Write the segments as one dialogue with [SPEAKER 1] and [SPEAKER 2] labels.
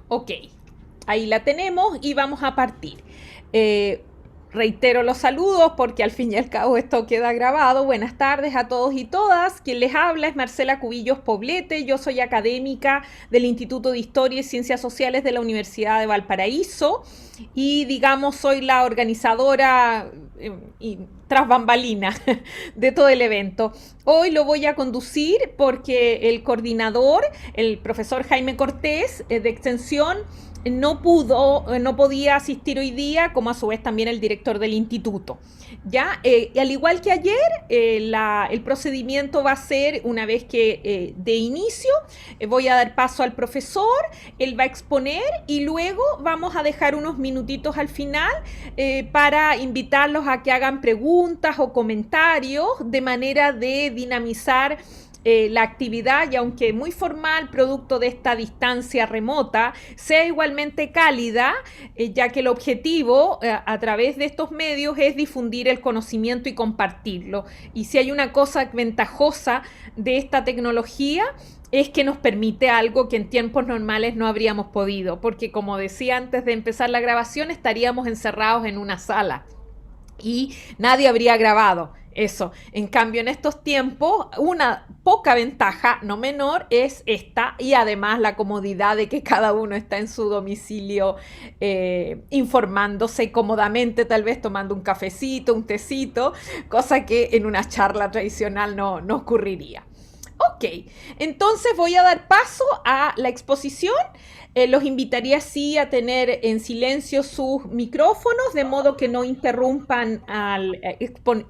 [SPEAKER 1] Ok, ahí la tenemos y vamos a partir. Eh, Reitero los saludos porque al fin y al cabo esto queda grabado. Buenas tardes a todos y todas. Quien les habla es Marcela Cubillos Poblete. Yo soy académica del Instituto de Historia y Ciencias Sociales de la Universidad de Valparaíso y digamos soy la organizadora y tras bambalina de todo el evento. Hoy lo voy a conducir porque el coordinador, el profesor Jaime Cortés de Extensión, no podía asistir hoy día, como a su vez también el director del instituto. Ya, al igual que ayer, el procedimiento va a ser una vez que de inicio voy a dar paso al profesor, él va a exponer y luego vamos a dejar unos minutitos al final para invitarlos a que hagan preguntas o comentarios de manera de dinamizar la actividad y aunque muy formal, producto de esta distancia remota, sea igualmente cálida, ya que el objetivo a través de estos medios es difundir el conocimiento y compartirlo. Y si hay una cosa ventajosa de esta tecnología, es que nos permite algo que en tiempos normales no habríamos podido, porque como decía antes de empezar la grabación, estaríamos encerrados en una sala y nadie habría grabado eso. En cambio, en estos tiempos, una poca ventaja, no menor, es esta y además la comodidad de que cada uno está en su domicilio informándose cómodamente, tal vez tomando un cafecito, un tecito, cosa que en una charla tradicional no ocurriría. Ok, entonces voy a dar paso a la exposición. Los invitaría sí a tener en silencio sus micrófonos, de modo que no interrumpan al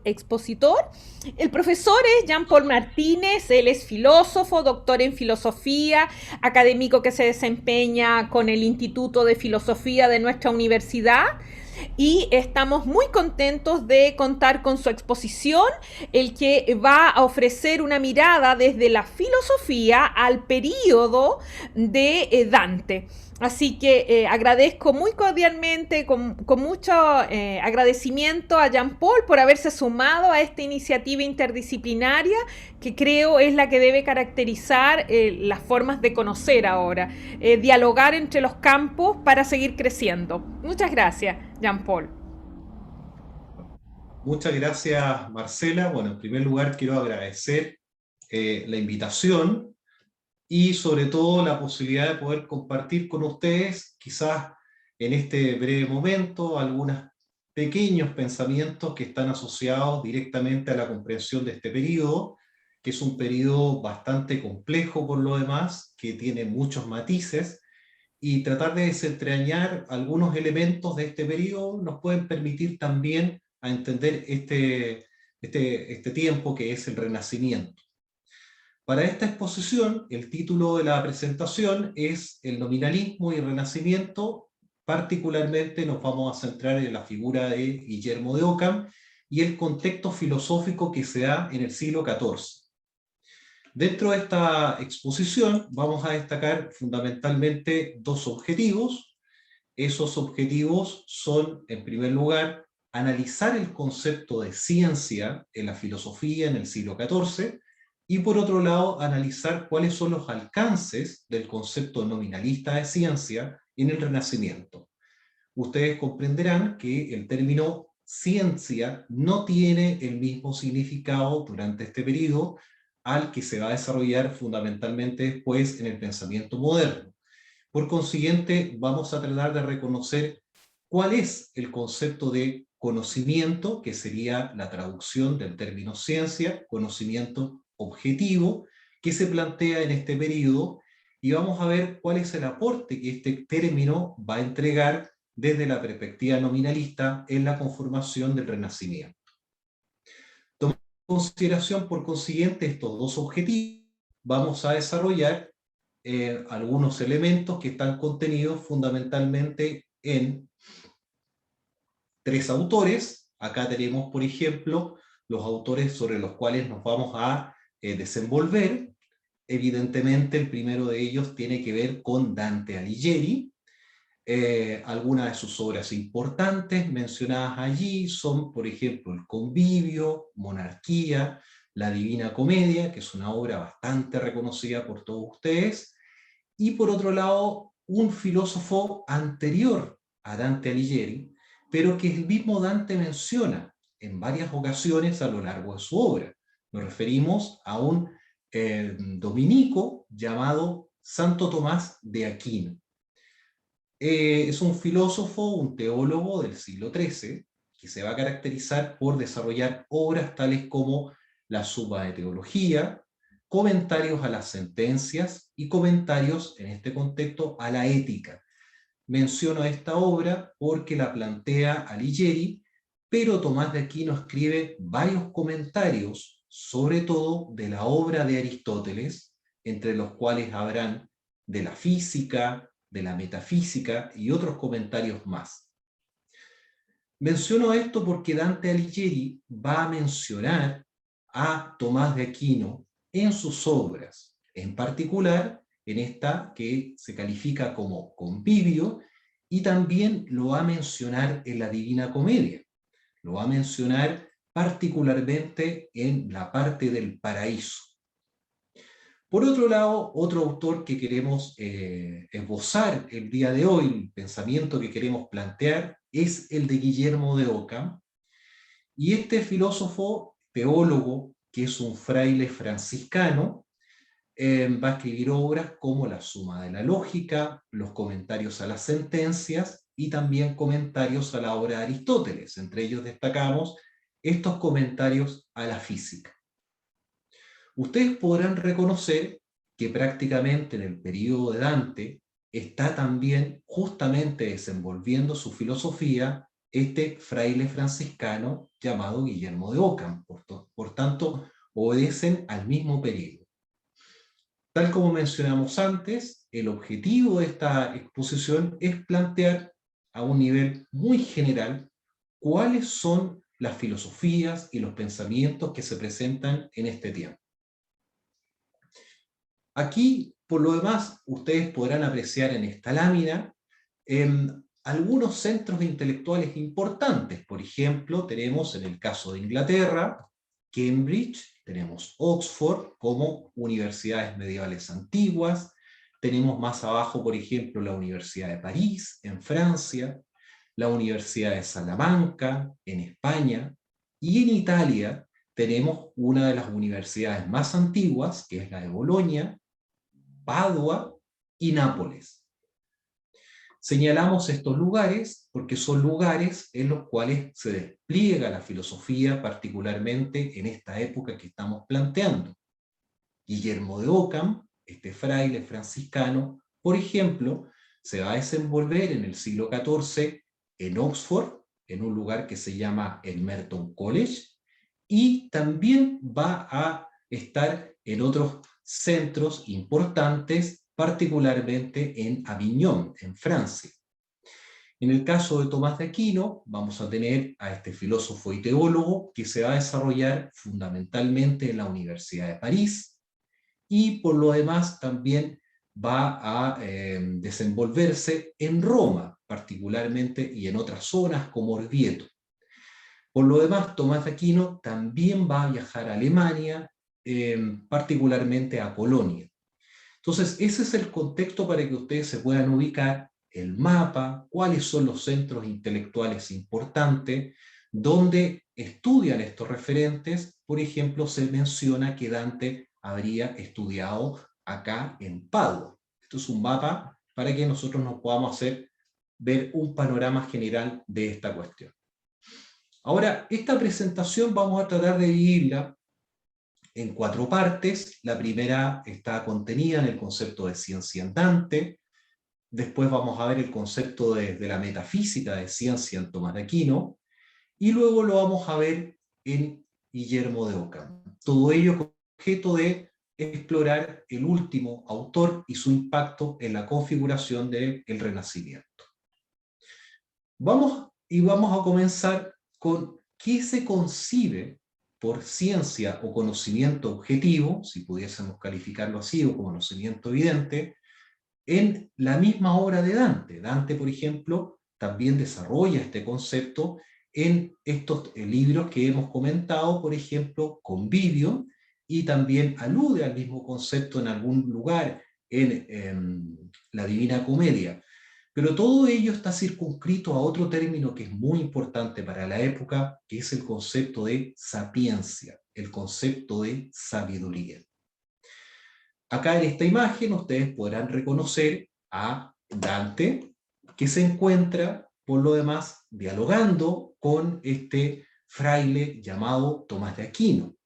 [SPEAKER 1] expositor. El profesor es Jean-Paul Martínez, él es filósofo, doctor en filosofía, académico que se desempeña con el Instituto de Filosofía de nuestra universidad y estamos muy contentos de contar con su exposición, el que va a ofrecer una mirada desde la filosofía al período de Dante. Así que agradezco muy cordialmente, con mucho agradecimiento a Jean Paul por haberse sumado a esta iniciativa interdisciplinaria que creo es la que debe caracterizar las formas de conocer ahora, dialogar entre los campos para seguir creciendo. Muchas gracias, Jean Paul.
[SPEAKER 2] Muchas gracias, Marcela. Bueno, en primer lugar quiero agradecer la invitación y sobre todo la posibilidad de poder compartir con ustedes, quizás en este breve momento, algunos pequeños pensamientos que están asociados directamente a la comprensión de este periodo, que es un periodo bastante complejo por lo demás, que tiene muchos matices, y tratar de desentrañar algunos elementos de este periodo nos pueden permitir también a entender este tiempo que es el Renacimiento. Para esta exposición, el título de la presentación es El nominalismo y el Renacimiento. Particularmente nos vamos a centrar en la figura de Guillermo de Ockham y el contexto filosófico que se da en el siglo XIV. Dentro de esta exposición vamos a destacar fundamentalmente dos objetivos. Esos objetivos son, en primer lugar, analizar el concepto de ciencia en la filosofía en el siglo XIV y, por otro lado, analizar cuáles son los alcances del concepto nominalista de ciencia en el Renacimiento. Ustedes comprenderán que el término ciencia no tiene el mismo significado durante este periodo al que se va a desarrollar fundamentalmente después en el pensamiento moderno. Por consiguiente, vamos a tratar de reconocer cuál es el concepto de conocimiento, que sería la traducción del término ciencia, conocimiento objetivo, que se plantea en este periodo, y vamos a ver cuál es el aporte que este término va a entregar desde la perspectiva nominalista en la conformación del Renacimiento. Tomando en consideración, por consiguiente, estos dos objetivos, vamos a desarrollar algunos elementos que están contenidos fundamentalmente en tres autores. Acá tenemos, por ejemplo, los autores sobre los cuales nos vamos a desenvolver. Evidentemente, el primero de ellos tiene que ver con Dante Alighieri. Algunas de sus obras importantes mencionadas allí son, por ejemplo, El Convivio, Monarquía, La Divina Comedia, que es una obra bastante reconocida por todos ustedes, y por otro lado, un filósofo anterior a Dante Alighieri, pero que el mismo Dante menciona en varias ocasiones a lo largo de su obra. Nos referimos a un dominico llamado Santo Tomás de Aquino. Es un filósofo, un teólogo del siglo XIII, que se va a caracterizar por desarrollar obras tales como la Suma de Teología, comentarios a las sentencias y comentarios, en este contexto, a la ética. Menciono esta obra porque la plantea Alighieri, pero Tomás de Aquino escribe varios comentarios, sobre todo de la obra de Aristóteles, entre los cuales habrán de la física, de la metafísica y otros comentarios más. Menciono esto porque Dante Alighieri va a mencionar a Tomás de Aquino en sus obras, en particular en esta que se califica como Convivio, y también lo va a mencionar en la Divina Comedia. Lo va a mencionar particularmente en la parte del paraíso. Por otro lado, otro autor que queremos esbozar el día de hoy, el pensamiento que queremos plantear, es el de Guillermo de Ockham. Y este filósofo, teólogo, que es un fraile franciscano, va a escribir obras como La Suma de la Lógica, los comentarios a las sentencias y también comentarios a la obra de Aristóteles. Entre ellos destacamos estos comentarios a la física. Ustedes podrán reconocer que prácticamente en el periodo de Dante está también justamente desenvolviendo su filosofía este fraile franciscano llamado Guillermo de Ockham. Por tanto, obedecen al mismo periodo. Tal como mencionamos antes, el objetivo de esta exposición es plantear a un nivel muy general cuáles son las filosofías y los pensamientos que se presentan en este tiempo. Aquí, por lo demás, ustedes podrán apreciar en esta lámina algunos centros intelectuales importantes. Por ejemplo, tenemos en el caso de Inglaterra, Cambridge, tenemos Oxford como universidades medievales antiguas, tenemos más abajo, por ejemplo, la Universidad de París, en Francia, la Universidad de Salamanca, en España, y en Italia tenemos una de las universidades más antiguas, que es la de Bolonia, Padua y Nápoles. Señalamos estos lugares porque son lugares en los cuales se despliega la filosofía, particularmente en esta época que estamos planteando. Guillermo de Ockham, este fraile franciscano, por ejemplo, se va a desenvolver en el siglo XIV en Oxford, en un lugar que se llama el Merton College, y también va a estar en otros centros importantes, particularmente en Avignon, en Francia. En el caso de Tomás de Aquino, vamos a tener a este filósofo y teólogo que se va a desarrollar fundamentalmente en la Universidad de París, y por lo demás también va a desenvolverse en Roma, particularmente, y en otras zonas como Orvieto. Por lo demás, Tomás de Aquino también va a viajar a Alemania, particularmente a Polonia. Entonces, ese es el contexto para que ustedes se puedan ubicar, el mapa, cuáles son los centros intelectuales importantes, donde estudian estos referentes. Por ejemplo, se menciona que Dante habría estudiado acá en Padua. Esto es un mapa para que nosotros nos podamos ver un panorama general de esta cuestión. Ahora, esta presentación vamos a tratar de dividirla en 4 partes. La primera está contenida en el concepto de ciencia en Dante. Después vamos a ver el concepto de la metafísica de ciencia en Tomás de Aquino. Y luego lo vamos a ver en Guillermo de Ockham. Todo ello con objeto de explorar el último autor y su impacto en la configuración del Renacimiento. Vamos a comenzar con qué se concibe por ciencia o conocimiento objetivo, si pudiésemos calificarlo así, o conocimiento evidente, en la misma obra de Dante. Dante, por ejemplo, también desarrolla este concepto en estos libros que hemos comentado, por ejemplo, Convivio, y también alude al mismo concepto en algún lugar en la Divina Comedia. Pero todo ello está circunscrito a otro término que es muy importante para la época, que es el concepto de sapiencia, el concepto de sabiduría. Acá en esta imagen ustedes podrán reconocer a Dante, que se encuentra, por lo demás, dialogando con este fraile llamado Tomás de Aquino.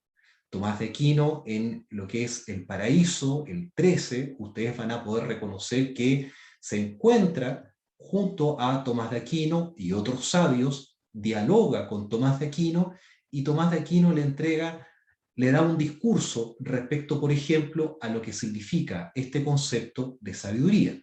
[SPEAKER 2] Tomás de Aquino, en lo que es el Paraíso, el 13, ustedes van a poder reconocer que se encuentra junto a Tomás de Aquino y otros sabios, dialoga con Tomás de Aquino, y Tomás de Aquino le da un discurso respecto, por ejemplo, a lo que significa este concepto de sabiduría.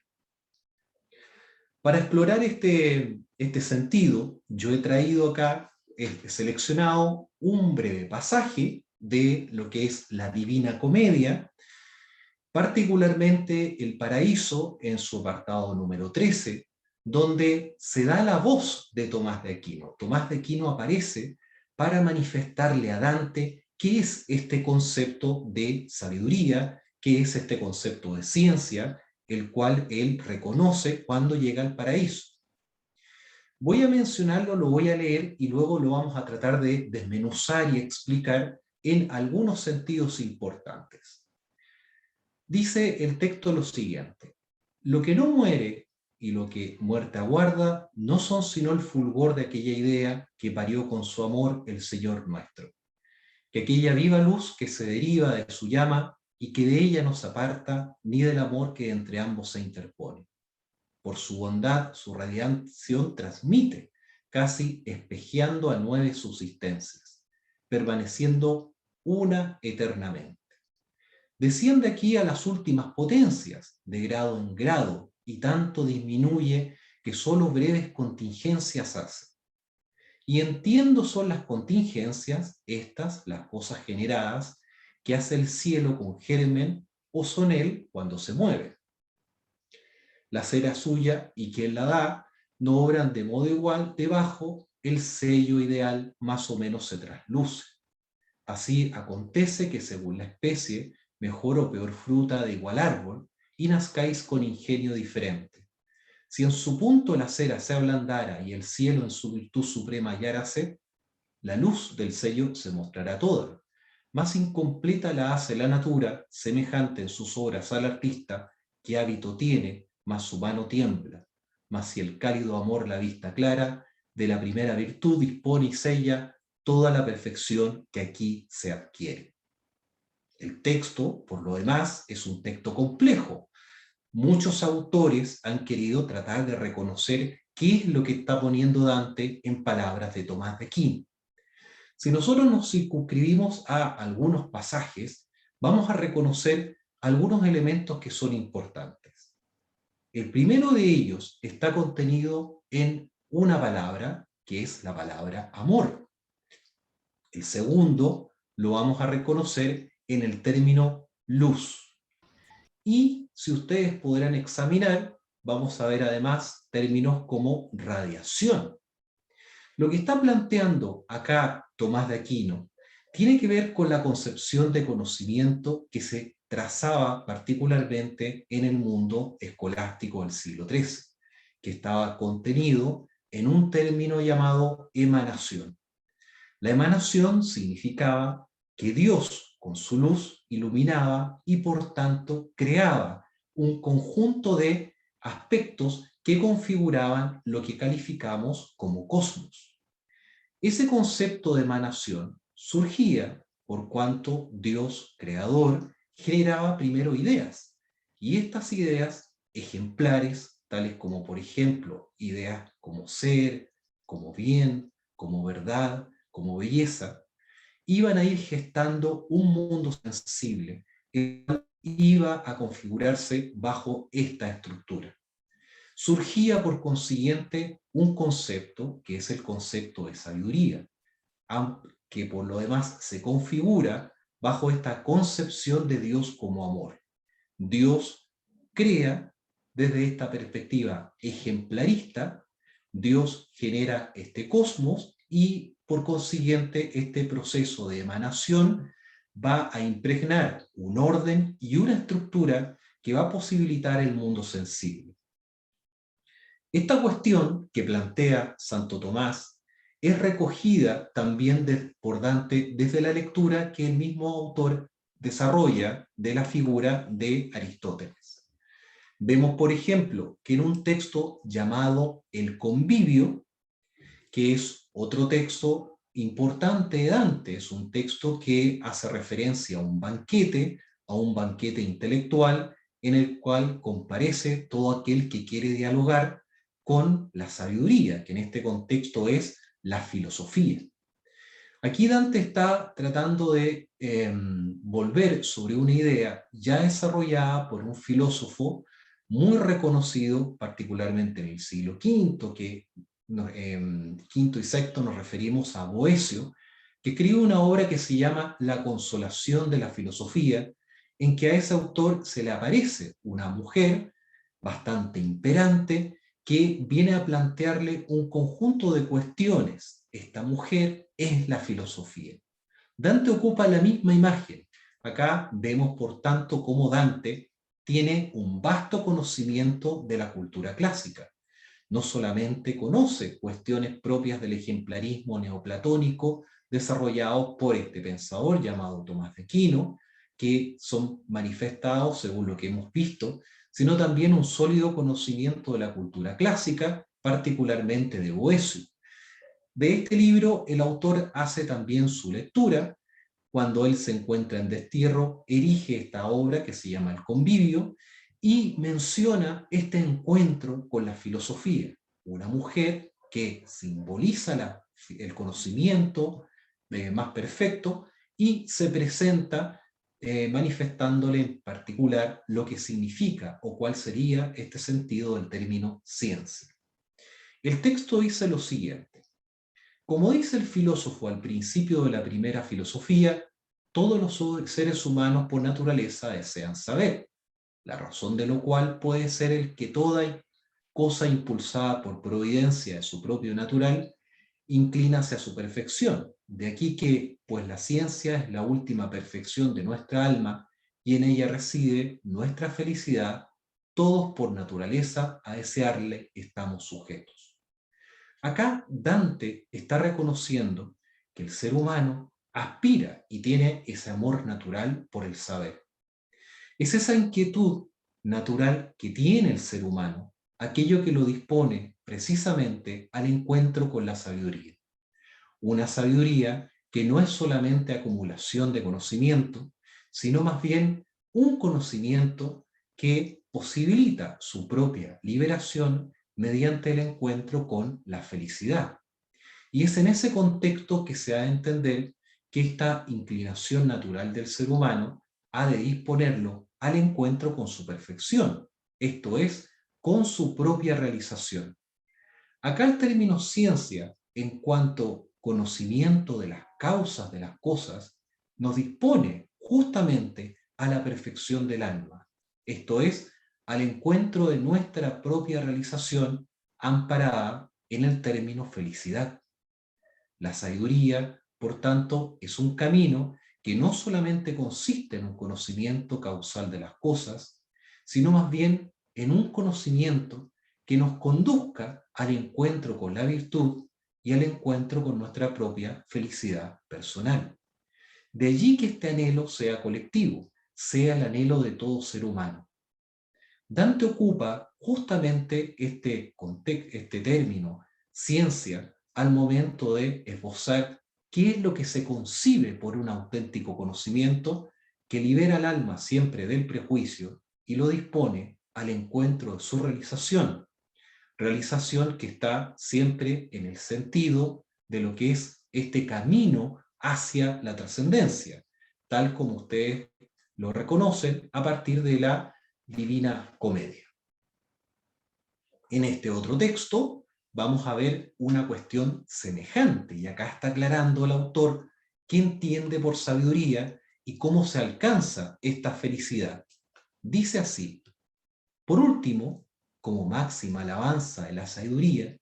[SPEAKER 2] Para explorar este sentido, yo he traído acá, he seleccionado un breve pasaje de lo que es la Divina Comedia, particularmente el Paraíso en su apartado número 13, donde se da la voz de Tomás de Aquino. Tomás de Aquino aparece para manifestarle a Dante qué es este concepto de sabiduría, qué es este concepto de ciencia, el cual él reconoce cuando llega al paraíso. Voy a mencionarlo, lo voy a leer y luego lo vamos a tratar de desmenuzar y explicar en algunos sentidos importantes. Dice el texto lo siguiente: lo que no muere y lo que muerte aguarda no son sino el fulgor de aquella idea que parió con su amor el Señor nuestro, que aquella viva luz que se deriva de su llama y que de ella no se aparta ni del amor que entre ambos se interpone. Por su bondad, su radiación transmite, casi espejeando a 9 subsistencias, permaneciendo una eternamente. Desciende aquí a las últimas potencias, de grado en grado, y tanto disminuye que solo breves contingencias hace. Y entiendo son las contingencias, estas, las cosas generadas, que hace el cielo con germen, o son él cuando se mueve. La cera suya y quien la da, no obran de modo igual, debajo el sello ideal más o menos se trasluce. Así acontece que según la especie, mejor o peor fruta de igual árbol, y nazcáis con ingenio diferente. Si en su punto la cera se ablandara y el cielo en su virtud suprema hallárase, la luz del sello se mostrará toda. Más incompleta la hace la natura, semejante en sus obras al artista, que hábito tiene, mas su mano tiembla. Mas si el cálido amor la vista clara, de la primera virtud dispone y sella toda la perfección que aquí se adquiere. El texto, por lo demás, es un texto complejo. Muchos autores han querido tratar de reconocer qué es lo que está poniendo Dante en palabras de Tomás de Aquino. Si nosotros nos circunscribimos a algunos pasajes, vamos a reconocer algunos elementos que son importantes. El primero de ellos está contenido en una palabra, que es la palabra amor. El segundo lo vamos a reconocer en el término luz. Y si ustedes podrán examinar, vamos a ver además términos como radiación. Lo que está planteando acá Tomás de Aquino tiene que ver con la concepción de conocimiento que se trazaba particularmente en el mundo escolástico del siglo XIII, que estaba contenido en un término llamado emanación. La emanación significaba que Dios, con su luz, iluminaba y por tanto creaba un conjunto de aspectos que configuraban lo que calificamos como cosmos. Ese concepto de emanación surgía por cuanto Dios, creador, generaba primero ideas, y estas ideas ejemplares, tales como por ejemplo ideas como ser, como bien, como verdad, como belleza, iban a ir gestando un mundo sensible que iba a configurarse bajo esta estructura. Surgía por consiguiente un concepto que es el concepto de sabiduría, que por lo demás se configura bajo esta concepción de Dios como amor. Dios crea desde esta perspectiva ejemplarista, Dios genera este cosmos y por consiguiente este proceso de emanación va a impregnar un orden y una estructura que va a posibilitar el mundo sensible. Esta cuestión que plantea Santo Tomás es recogida también por Dante desde la lectura que el mismo autor desarrolla de la figura de Aristóteles. Vemos, por ejemplo, que en un texto llamado El Convivio, que es otro texto importante de Dante, es un texto que hace referencia a un banquete intelectual en el cual comparece todo aquel que quiere dialogar con la sabiduría, que en este contexto es la filosofía. Aquí Dante está tratando de volver sobre una idea ya desarrollada por un filósofo muy reconocido, particularmente en el siglo V, que quinto y sexto nos referimos a Boecio, que escribe una obra que se llama La consolación de la filosofía, en que a ese autor se le aparece una mujer bastante imperante que viene a plantearle un conjunto de cuestiones. Esta mujer es la filosofía. Dante ocupa la misma imagen. Acá vemos, por tanto, cómo Dante tiene un vasto conocimiento de la cultura clásica. No solamente conoce cuestiones propias del ejemplarismo neoplatónico desarrollados por este pensador llamado Tomás de Aquino, que son manifestados, según lo que hemos visto, sino también un sólido conocimiento de la cultura clásica, particularmente de Boecio. De este libro, el autor hace también su lectura. Cuando él se encuentra en destierro, erige esta obra que se llama El Convivio y menciona este encuentro con la filosofía, una mujer que simboliza el conocimiento más perfecto y se presenta manifestándole en particular lo que significa o cuál sería este sentido del término ciencia. El texto dice lo siguiente: como dice el filósofo al principio de la primera filosofía, todos los seres humanos por naturaleza desean saber, la razón de lo cual puede ser el que toda cosa impulsada por providencia de su propio natural inclina hacia su perfección. De aquí que, pues la ciencia es la última perfección de nuestra alma y en ella reside nuestra felicidad, todos por naturaleza a desearle estamos sujetos. Acá Dante está reconociendo que el ser humano aspira y tiene ese amor natural por el saber. Es esa inquietud natural que tiene el ser humano, aquello que lo dispone precisamente al encuentro con la sabiduría. Una sabiduría que no es solamente acumulación de conocimiento, sino más bien un conocimiento que posibilita su propia liberación mediante el encuentro con la felicidad. Y es en ese contexto que se ha de entender que esta inclinación natural del ser humano ha de disponerlo al encuentro con su perfección, esto es, con su propia realización. Acá el término ciencia, en cuanto conocimiento de las causas de las cosas, nos dispone justamente a la perfección del alma, esto es, al encuentro de nuestra propia realización amparada en el término felicidad. La sabiduría, por tanto, es un camino que no solamente consiste en un conocimiento causal de las cosas, sino más bien en un conocimiento que nos conduzca al encuentro con la virtud y al encuentro con nuestra propia felicidad personal. De allí que este anhelo sea colectivo, sea el anhelo de todo ser humano. Dante ocupa justamente este término, ciencia, al momento de esbozar qué es lo que se concibe por un auténtico conocimiento que libera al alma siempre del prejuicio y lo dispone al encuentro de su realización que está siempre en el sentido de lo que es este camino hacia la trascendencia, tal como ustedes lo reconocen a partir de la Divina Comedia. En este otro texto vamos a ver una cuestión semejante, y acá está aclarando el autor qué entiende por sabiduría y cómo se alcanza esta felicidad. Dice así: por último, como máxima alabanza de la sabiduría,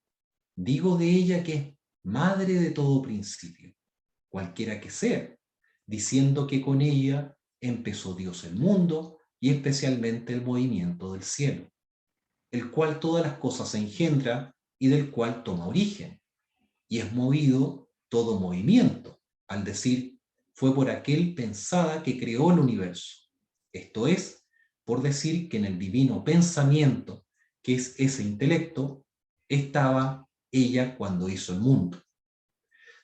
[SPEAKER 2] digo de ella que es madre de todo principio, cualquiera que sea, diciendo que con ella empezó Dios el mundo y especialmente el movimiento del cielo, el cual todas las cosas engendra y del cual toma origen, y es movido todo movimiento, al decir, fue por aquel pensada que creó el universo. Esto es, por decir que en el divino pensamiento, que es ese intelecto, estaba ella cuando hizo el mundo.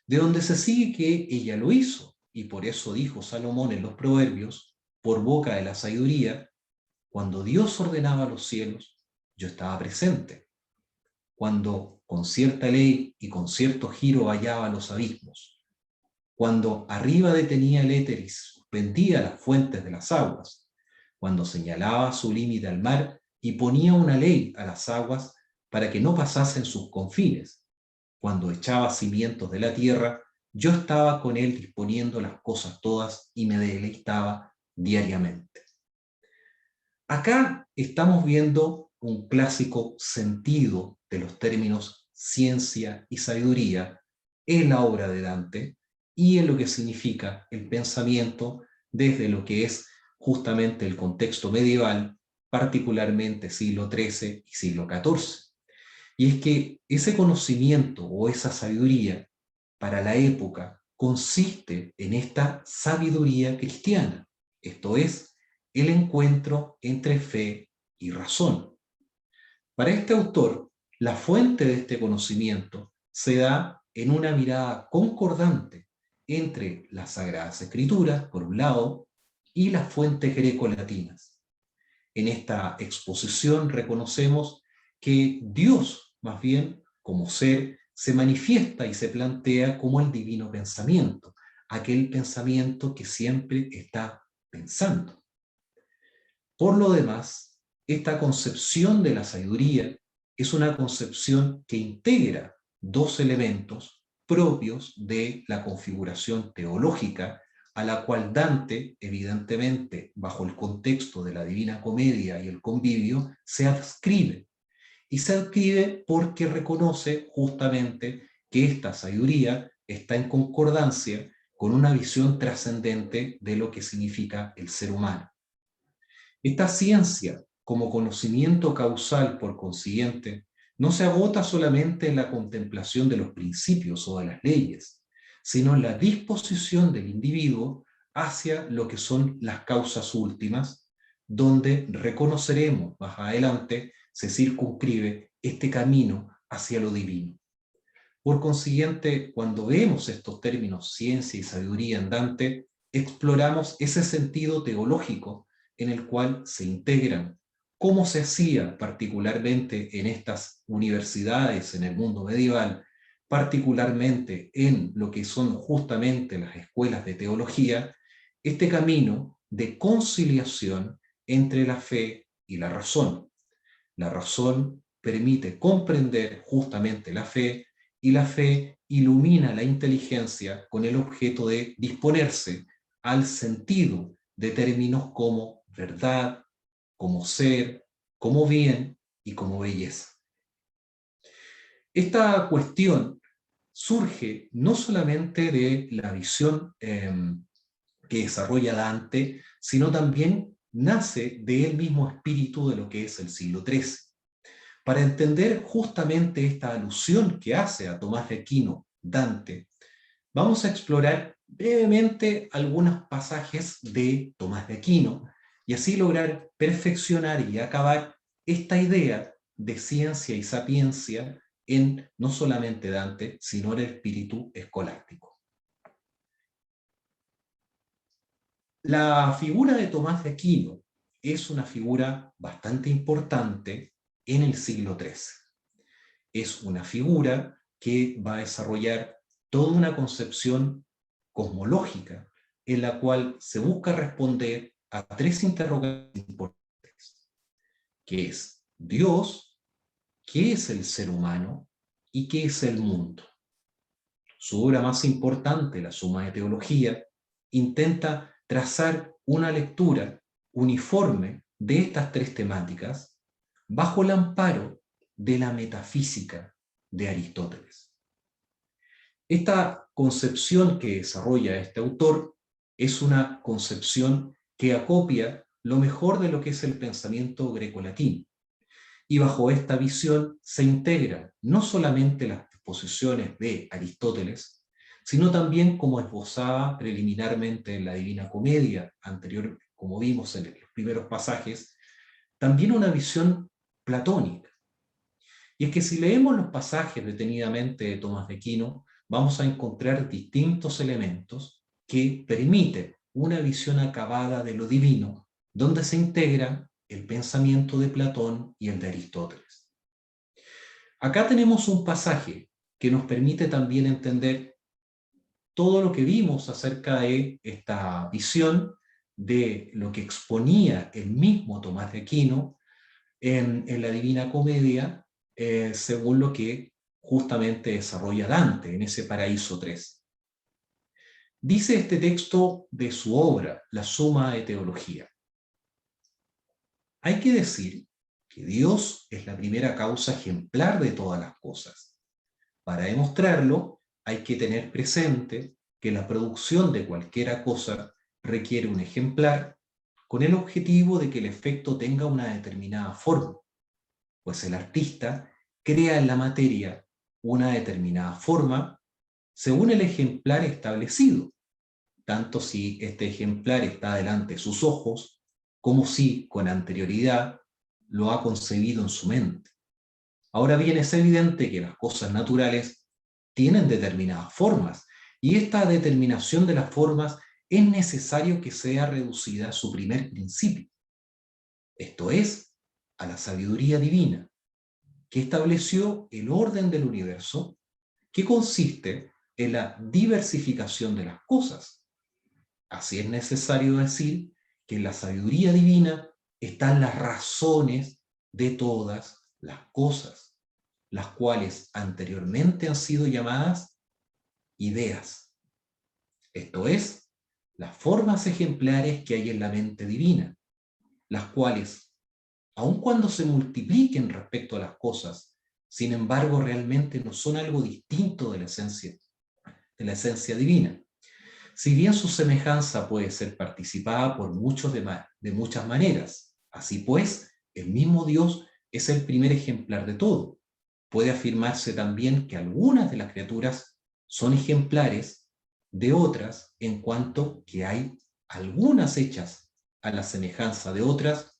[SPEAKER 2] De donde se sigue que ella lo hizo, y por eso dijo Salomón en los Proverbios, por boca de la sabiduría, cuando Dios ordenaba los cielos, yo estaba presente. Cuando con cierta ley y con cierto giro vallaba los abismos. Cuando arriba detenía el éter y suspendía las fuentes de las aguas. Cuando señalaba su límite al mar y ponía una ley a las aguas para que no pasasen sus confines. Cuando echaba cimientos de la tierra, yo estaba con él disponiendo las cosas todas y me deleitaba diariamente. Acá estamos viendo un clásico sentido de los términos ciencia y sabiduría en la obra de Dante y en lo que significa el pensamiento desde lo que es justamente el contexto medieval, particularmente siglo XIII y siglo XIV. Y es que ese conocimiento o esa sabiduría para la época consiste en esta sabiduría cristiana, esto es, el encuentro entre fe y razón. Para este autor, la fuente de este conocimiento se da en una mirada concordante entre las Sagradas Escrituras, por un lado, y las fuentes grecolatinas. En esta exposición reconocemos que Dios, más bien, como ser, se manifiesta y se plantea como el divino pensamiento, aquel pensamiento que siempre está pensando. Por lo demás, esta concepción de la sabiduría es una concepción que integra dos elementos propios de la configuración teológica a la cual Dante, evidentemente, bajo el contexto de la Divina Comedia y el Convivio, se adscribe. Y se adscribe porque reconoce justamente que esta sabiduría está en concordancia con una visión trascendente de lo que significa el ser humano. Esta ciencia, como conocimiento causal por consiguiente, no se agota solamente en la contemplación de los principios o de las leyes, sino en la disposición del individuo hacia lo que son las causas últimas, donde reconoceremos más adelante se circunscribe este camino hacia lo divino. Por consiguiente, cuando vemos estos términos ciencia y sabiduría en Dante, exploramos ese sentido teológico en el cual se integran, cómo se hacía particularmente en estas universidades en el mundo medieval, particularmente en lo que son justamente las escuelas de teología, este camino de conciliación entre la fe y la razón. La razón permite comprender justamente la fe y la fe ilumina la inteligencia con el objeto de disponerse al sentido de términos como verdad, como ser, como bien y como belleza. Esta cuestión surge no solamente de la visión que desarrolla Dante, sino también nace del mismo espíritu de lo que es el siglo XIII. Para entender justamente esta alusión que hace a Tomás de Aquino Dante, vamos a explorar brevemente algunos pasajes de Tomás de Aquino y así lograr perfeccionar y acabar esta idea de ciencia y sapiencia en no solamente Dante, sino en el espíritu escolástico. La figura de Tomás de Aquino es una figura bastante importante en el siglo XIII. Es una figura que va a desarrollar toda una concepción cosmológica en la cual se busca responder a tres interrogantes importantes, que es Dios, qué es el ser humano y qué es el mundo. Su obra más importante, la Suma de Teología, intenta trazar una lectura uniforme de estas tres temáticas bajo el amparo de la metafísica de Aristóteles. Esta concepción que desarrolla este autor es una concepción que acopia lo mejor de lo que es el pensamiento grecolatino. Y bajo esta visión se integran no solamente las exposiciones de Aristóteles, sino también, como esbozaba preliminarmente en la Divina Comedia anterior, como vimos en los primeros pasajes, también una visión platónica. Y es que si leemos los pasajes detenidamente de Tomás de Aquino, vamos a encontrar distintos elementos que permiten una visión acabada de lo divino, donde se integran el pensamiento de Platón y el de Aristóteles. Acá tenemos un pasaje que nos permite también entender todo lo que vimos acerca de esta visión de lo que exponía el mismo Tomás de Aquino en la Divina Comedia, según lo que justamente desarrolla Dante en ese Paraíso 3. Dice este texto de su obra, La Suma de Teología: hay que decir que Dios es la primera causa ejemplar de todas las cosas. Para demostrarlo, hay que tener presente que la producción de cualquiera cosa requiere un ejemplar con el objetivo de que el efecto tenga una determinada forma, pues el artista crea en la materia una determinada forma según el ejemplar establecido, tanto si este ejemplar está delante de sus ojos, como si con anterioridad lo ha concebido en su mente. Ahora bien, es evidente que las cosas naturales tienen determinadas formas, y esta determinación de las formas es necesario que sea reducida a su primer principio, esto es, a la sabiduría divina, que estableció el orden del universo, que consiste en la diversificación de las cosas. Así es necesario decir que en la sabiduría divina están las razones de todas las cosas, las cuales anteriormente han sido llamadas ideas. Esto es, las formas ejemplares que hay en la mente divina, las cuales, aun cuando se multipliquen respecto a las cosas, sin embargo realmente no son algo distinto de la esencia divina. Si bien su semejanza puede ser participada por muchos de muchas maneras, así pues, el mismo Dios es el primer ejemplar de todo. Puede afirmarse también que algunas de las criaturas son ejemplares de otras, en cuanto que hay algunas hechas a la semejanza de otras,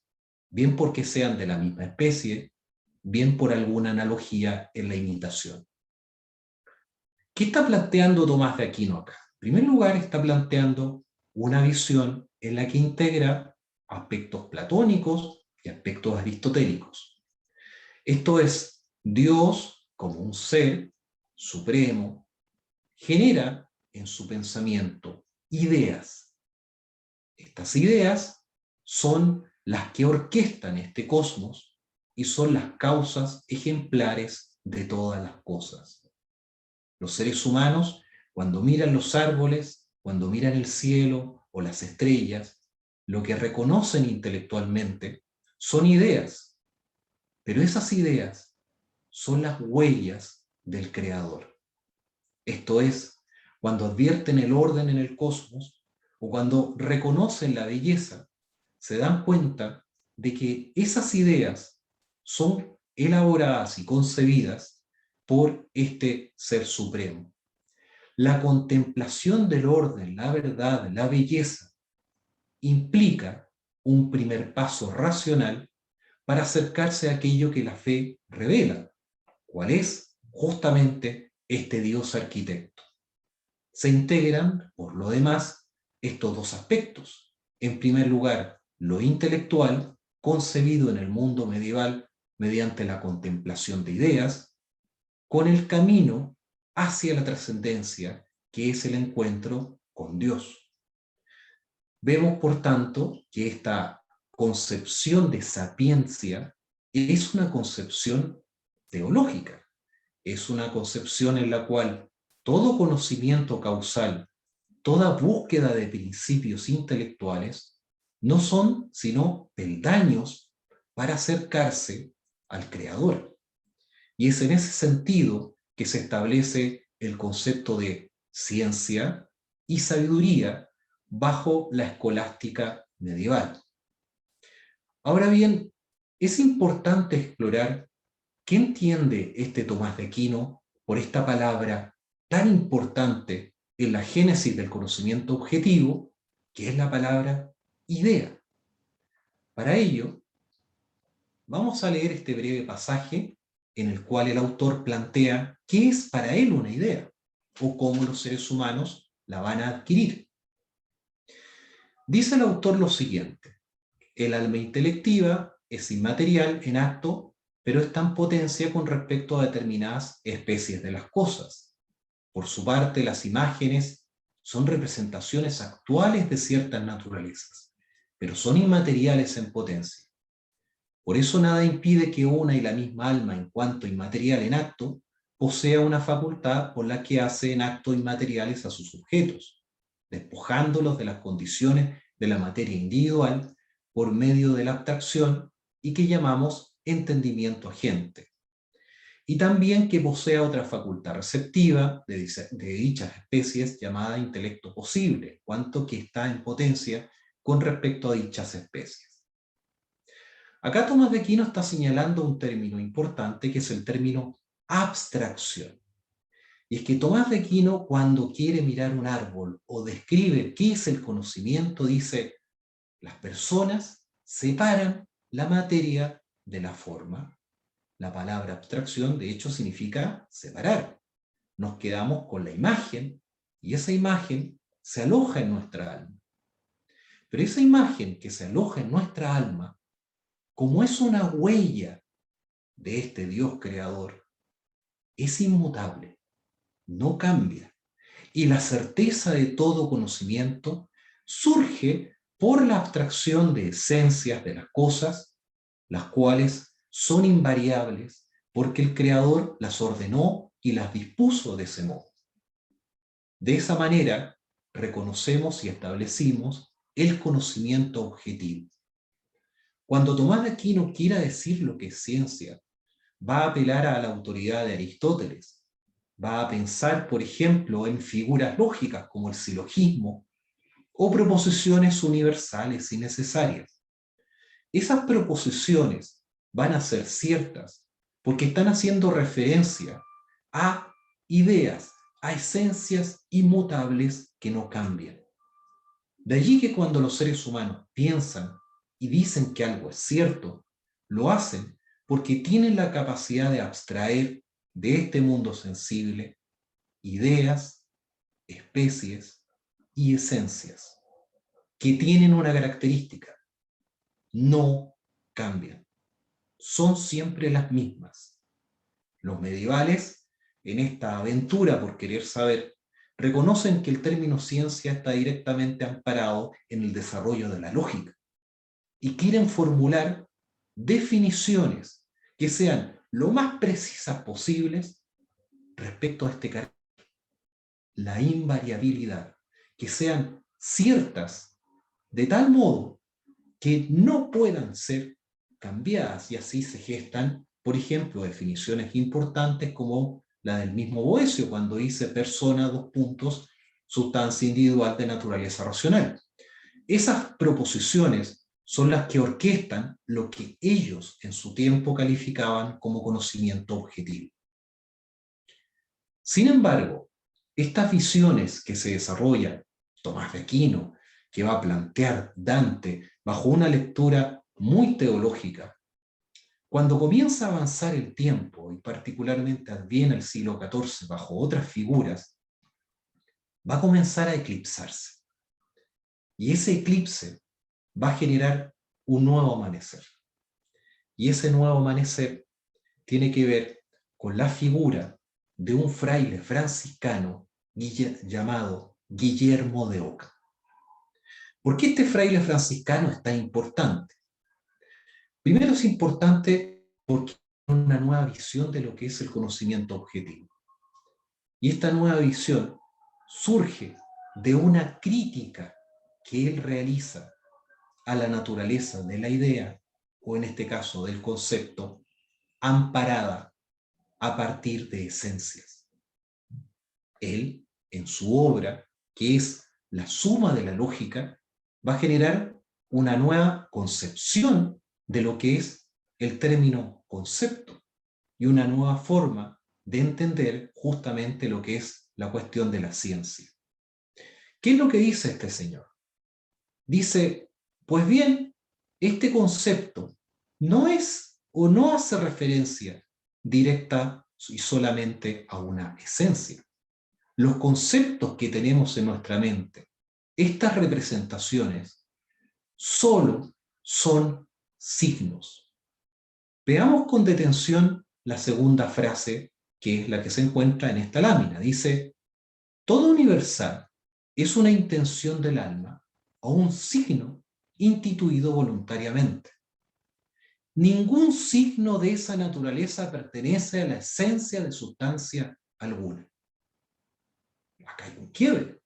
[SPEAKER 2] bien porque sean de la misma especie, bien por alguna analogía en la imitación. ¿Qué está planteando Tomás de Aquino acá? En primer lugar, está planteando una visión en la que integra aspectos platónicos y aspectos aristotélicos. Esto es, Dios, como un ser supremo, genera en su pensamiento ideas. Estas ideas son las que orquestan este cosmos y son las causas ejemplares de todas las cosas. Los seres humanos, cuando miran los árboles, cuando miran el cielo o las estrellas, lo que reconocen intelectualmente son ideas, pero esas ideas son las huellas del Creador. Esto es, cuando advierten el orden en el cosmos o cuando reconocen la belleza, se dan cuenta de que esas ideas son elaboradas y concebidas por este Ser Supremo. La contemplación del orden, la verdad, la belleza, implica un primer paso racional para acercarse a aquello que la fe revela, cuál es justamente este Dios arquitecto. Se integran, por lo demás, estos dos aspectos. En primer lugar, lo intelectual, concebido en el mundo medieval mediante la contemplación de ideas, con el camino hacia la trascendencia, que es el encuentro con Dios. Vemos, por tanto, que esta concepción de sapiencia es una concepción teológica, es una concepción en la cual todo conocimiento causal, toda búsqueda de principios intelectuales, no son sino peldaños para acercarse al Creador. Y es en ese sentido que se establece el concepto de ciencia y sabiduría bajo la escolástica medieval. Ahora bien, es importante explorar qué entiende este Tomás de Aquino por esta palabra tan importante en la génesis del conocimiento objetivo, que es la palabra idea. Para ello, vamos a leer este breve pasaje en el cual el autor plantea qué es para él una idea o cómo los seres humanos la van a adquirir. Dice el autor lo siguiente: el alma intelectiva es inmaterial en acto, pero está en potencia con respecto a determinadas especies de las cosas. Por su parte, las imágenes son representaciones actuales de ciertas naturalezas, pero son inmateriales en potencia. Por eso nada impide que una y la misma alma, en cuanto inmaterial en acto, posea una facultad por la que hace en acto inmateriales a sus objetos, despojándolos de las condiciones de la materia individual por medio de la abstracción y que llamamos entendimiento agente. Y también que posea otra facultad receptiva de dichas especies llamada intelecto posible, cuanto que está en potencia con respecto a dichas especies. Acá Tomás de Aquino está señalando un término importante que es el término abstracción. Y es que Tomás de Aquino, cuando quiere mirar un árbol o describe qué es el conocimiento, dice: las personas separan la materia de la forma. La palabra abstracción, de hecho, significa separar. Nos quedamos con la imagen y esa imagen se aloja en nuestra alma. Pero esa imagen que se aloja en nuestra alma, como es una huella de este Dios creador, es inmutable, no cambia. Y la certeza de todo conocimiento surge por la abstracción de esencias de las cosas, las cuales son invariables porque el Creador las ordenó y las dispuso de ese modo. De esa manera, reconocemos y establecimos el conocimiento objetivo. Cuando Tomás de Aquino quiera decir lo que es ciencia, va a apelar a la autoridad de Aristóteles, va a pensar, por ejemplo, en figuras lógicas como el silogismo o proposiciones universales y necesarias. Esas proposiciones van a ser ciertas porque están haciendo referencia a ideas, a esencias inmutables que no cambian. De allí que cuando los seres humanos piensan y dicen que algo es cierto, lo hacen porque tienen la capacidad de abstraer de este mundo sensible ideas, especies y esencias que tienen una característica: no cambian, son siempre las mismas. Los medievales, en esta aventura por querer saber, reconocen que el término ciencia está directamente amparado en el desarrollo de la lógica y quieren formular definiciones que sean lo más precisas posibles respecto a este carácter, la invariabilidad, que sean ciertas de tal modo que no puedan ser cambiadas, y así se gestan, por ejemplo, definiciones importantes como la del mismo Boecio cuando dice persona, dos puntos, sustancia individual de naturaleza racional. Esas proposiciones son las que orquestan lo que ellos en su tiempo calificaban como conocimiento objetivo. Sin embargo, estas visiones que se desarrollan Tomás de Aquino, que va a plantear Dante bajo una lectura muy teológica, cuando comienza a avanzar el tiempo, y particularmente adviene el siglo XIV bajo otras figuras, va a comenzar a eclipsarse. Y ese eclipse va a generar un nuevo amanecer. Y ese nuevo amanecer tiene que ver con la figura de un fraile franciscano llamado Guillermo de Oca. ¿Por qué este fraile franciscano es tan importante? Primero es importante porque tiene una nueva visión de lo que es el conocimiento objetivo. Y esta nueva visión surge de una crítica que él realiza a la naturaleza de la idea, o en este caso del concepto, amparada a partir de esencias. Él, en su obra, que es la suma de la lógica, va a generar una nueva concepción de lo que es el término concepto y una nueva forma de entender justamente lo que es la cuestión de la ciencia. ¿Qué es lo que dice este señor? Dice, pues bien, este concepto no es o no hace referencia directa y solamente a una esencia. Los conceptos que tenemos en nuestra mente, estas representaciones, solo son signos. Veamos con detención la segunda frase, que es la que se encuentra en esta lámina. Dice, todo universal es una intención del alma o un signo instituido voluntariamente. Ningún signo de esa naturaleza pertenece a la esencia de sustancia alguna. Acá hay un quiebre.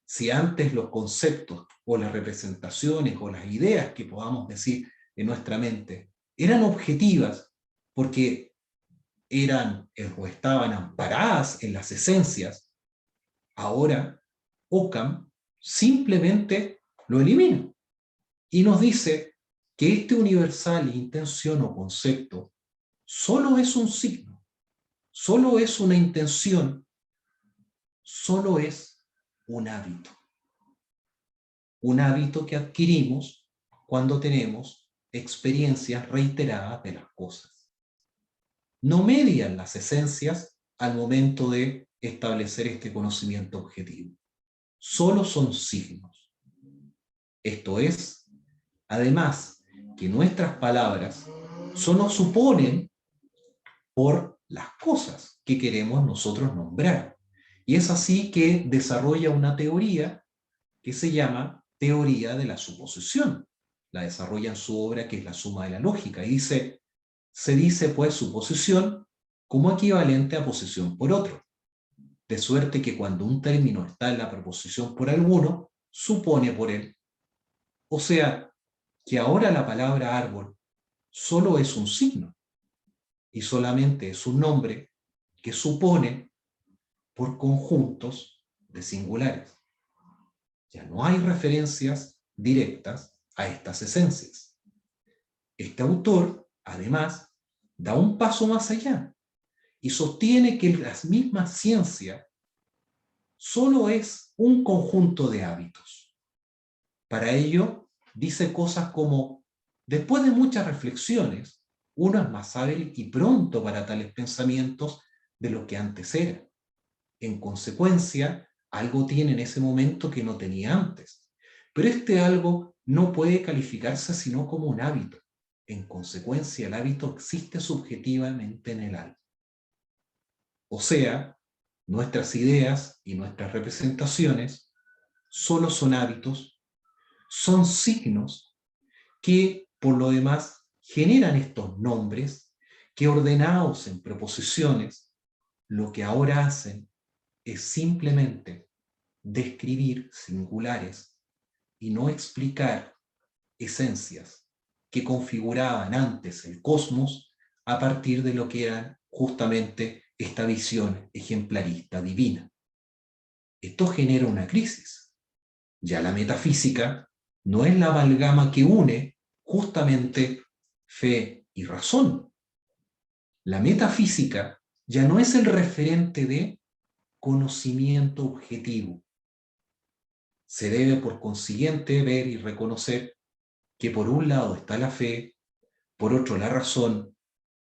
[SPEAKER 2] Si antes los conceptos o las representaciones o las ideas que podamos decir en nuestra mente eran objetivas porque eran o estaban amparadas en las esencias, ahora Occam simplemente lo elimina y nos dice que este universal intención o concepto solo es un signo, solo es una intención, solo es un hábito. Un hábito que adquirimos cuando tenemos experiencias reiteradas de las cosas. No median las esencias al momento de establecer este conocimiento objetivo. Solo son signos. Esto es, además, que nuestras palabras solo suponen por las cosas que queremos nosotros nombrar. Y es así que desarrolla una teoría que se llama teoría de la suposición. La desarrolla en su obra, que es la Suma de la Lógica, y dice, se dice pues suposición como equivalente a posición por otro, de suerte que cuando un término está en la preposición por alguno, supone por él. O sea, que ahora la palabra árbol solo es un signo, y solamente es un nombre que supone por conjuntos de singulares. Ya no hay referencias directas a estas esencias. Este autor, además, da un paso más allá y sostiene que la misma ciencia solo es un conjunto de hábitos. Para ello, dice cosas como, después de muchas reflexiones, uno es más hábil y pronto para tales pensamientos de lo que antes era. En consecuencia, algo tiene en ese momento que no tenía antes. Pero este algo no puede calificarse sino como un hábito. En consecuencia, el hábito existe subjetivamente en el alma. O sea, nuestras ideas y nuestras representaciones solo son hábitos, son signos que, por lo demás, generan estos nombres que, ordenados en preposiciones, lo que ahora hacen es simplemente describir singulares y no explicar esencias que configuraban antes el cosmos a partir de lo que era justamente esta visión ejemplarista divina. Esto genera una crisis. Ya la metafísica no es la amalgama que une justamente fe y razón. La metafísica ya no es el referente de conocimiento objetivo. Se debe, por consiguiente, ver y reconocer que por un lado está la fe, por otro la razón,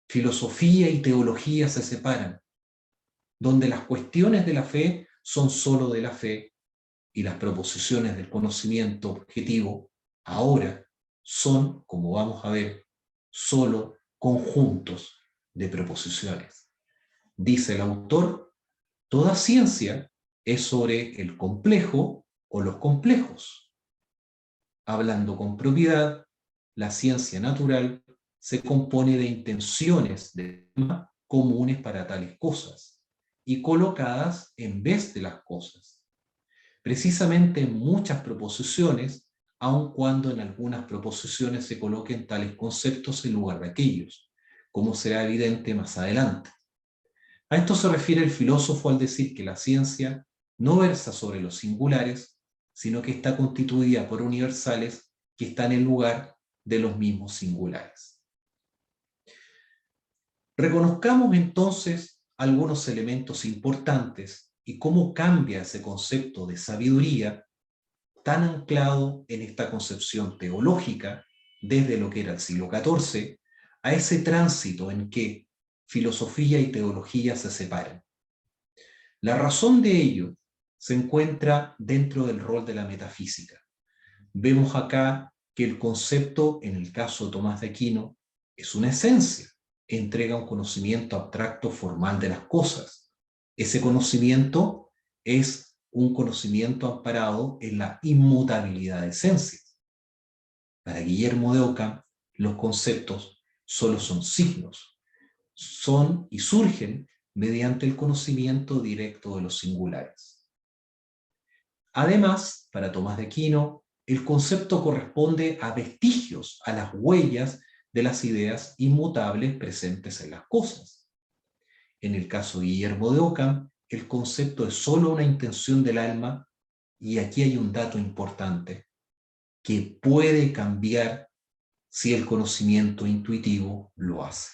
[SPEAKER 2] filosofía y teología se separan, donde las cuestiones de la fe son solo de la fe y las proposiciones del conocimiento objetivo ahora son, como vamos a ver, solo conjuntos de proposiciones. Dice el autor, toda ciencia es sobre el complejo o los complejos. Hablando con propiedad, la ciencia natural se compone de intenciones de tema comunes para tales cosas y colocadas en vez de las cosas. Precisamente en muchas proposiciones, aun cuando en algunas proposiciones se coloquen tales conceptos en lugar de aquellos, como será evidente más adelante. A esto se refiere el filósofo al decir que la ciencia no versa sobre los singulares, sino que está constituida por universales que están en lugar de los mismos singulares. Reconozcamos entonces algunos elementos importantes y cómo cambia ese concepto de sabiduría tan anclado en esta concepción teológica desde lo que era el siglo XIV a ese tránsito en que filosofía y teología se separan. La razón de ello se encuentra dentro del rol de la metafísica. Vemos acá que el concepto, en el caso de Tomás de Aquino, es una esencia, entrega un conocimiento abstracto formal de las cosas. Ese conocimiento es un conocimiento amparado en la inmutabilidad de esencias. Para Guillermo de Ockham, los conceptos solo son signos, son y surgen mediante el conocimiento directo de los singulares. Además, para Tomás de Aquino, el concepto corresponde a vestigios, a las huellas de las ideas inmutables presentes en las cosas. En el caso de Guillermo de Ockham, el concepto es solo una intención del alma, y aquí hay un dato importante, que puede cambiar si el conocimiento intuitivo lo hace.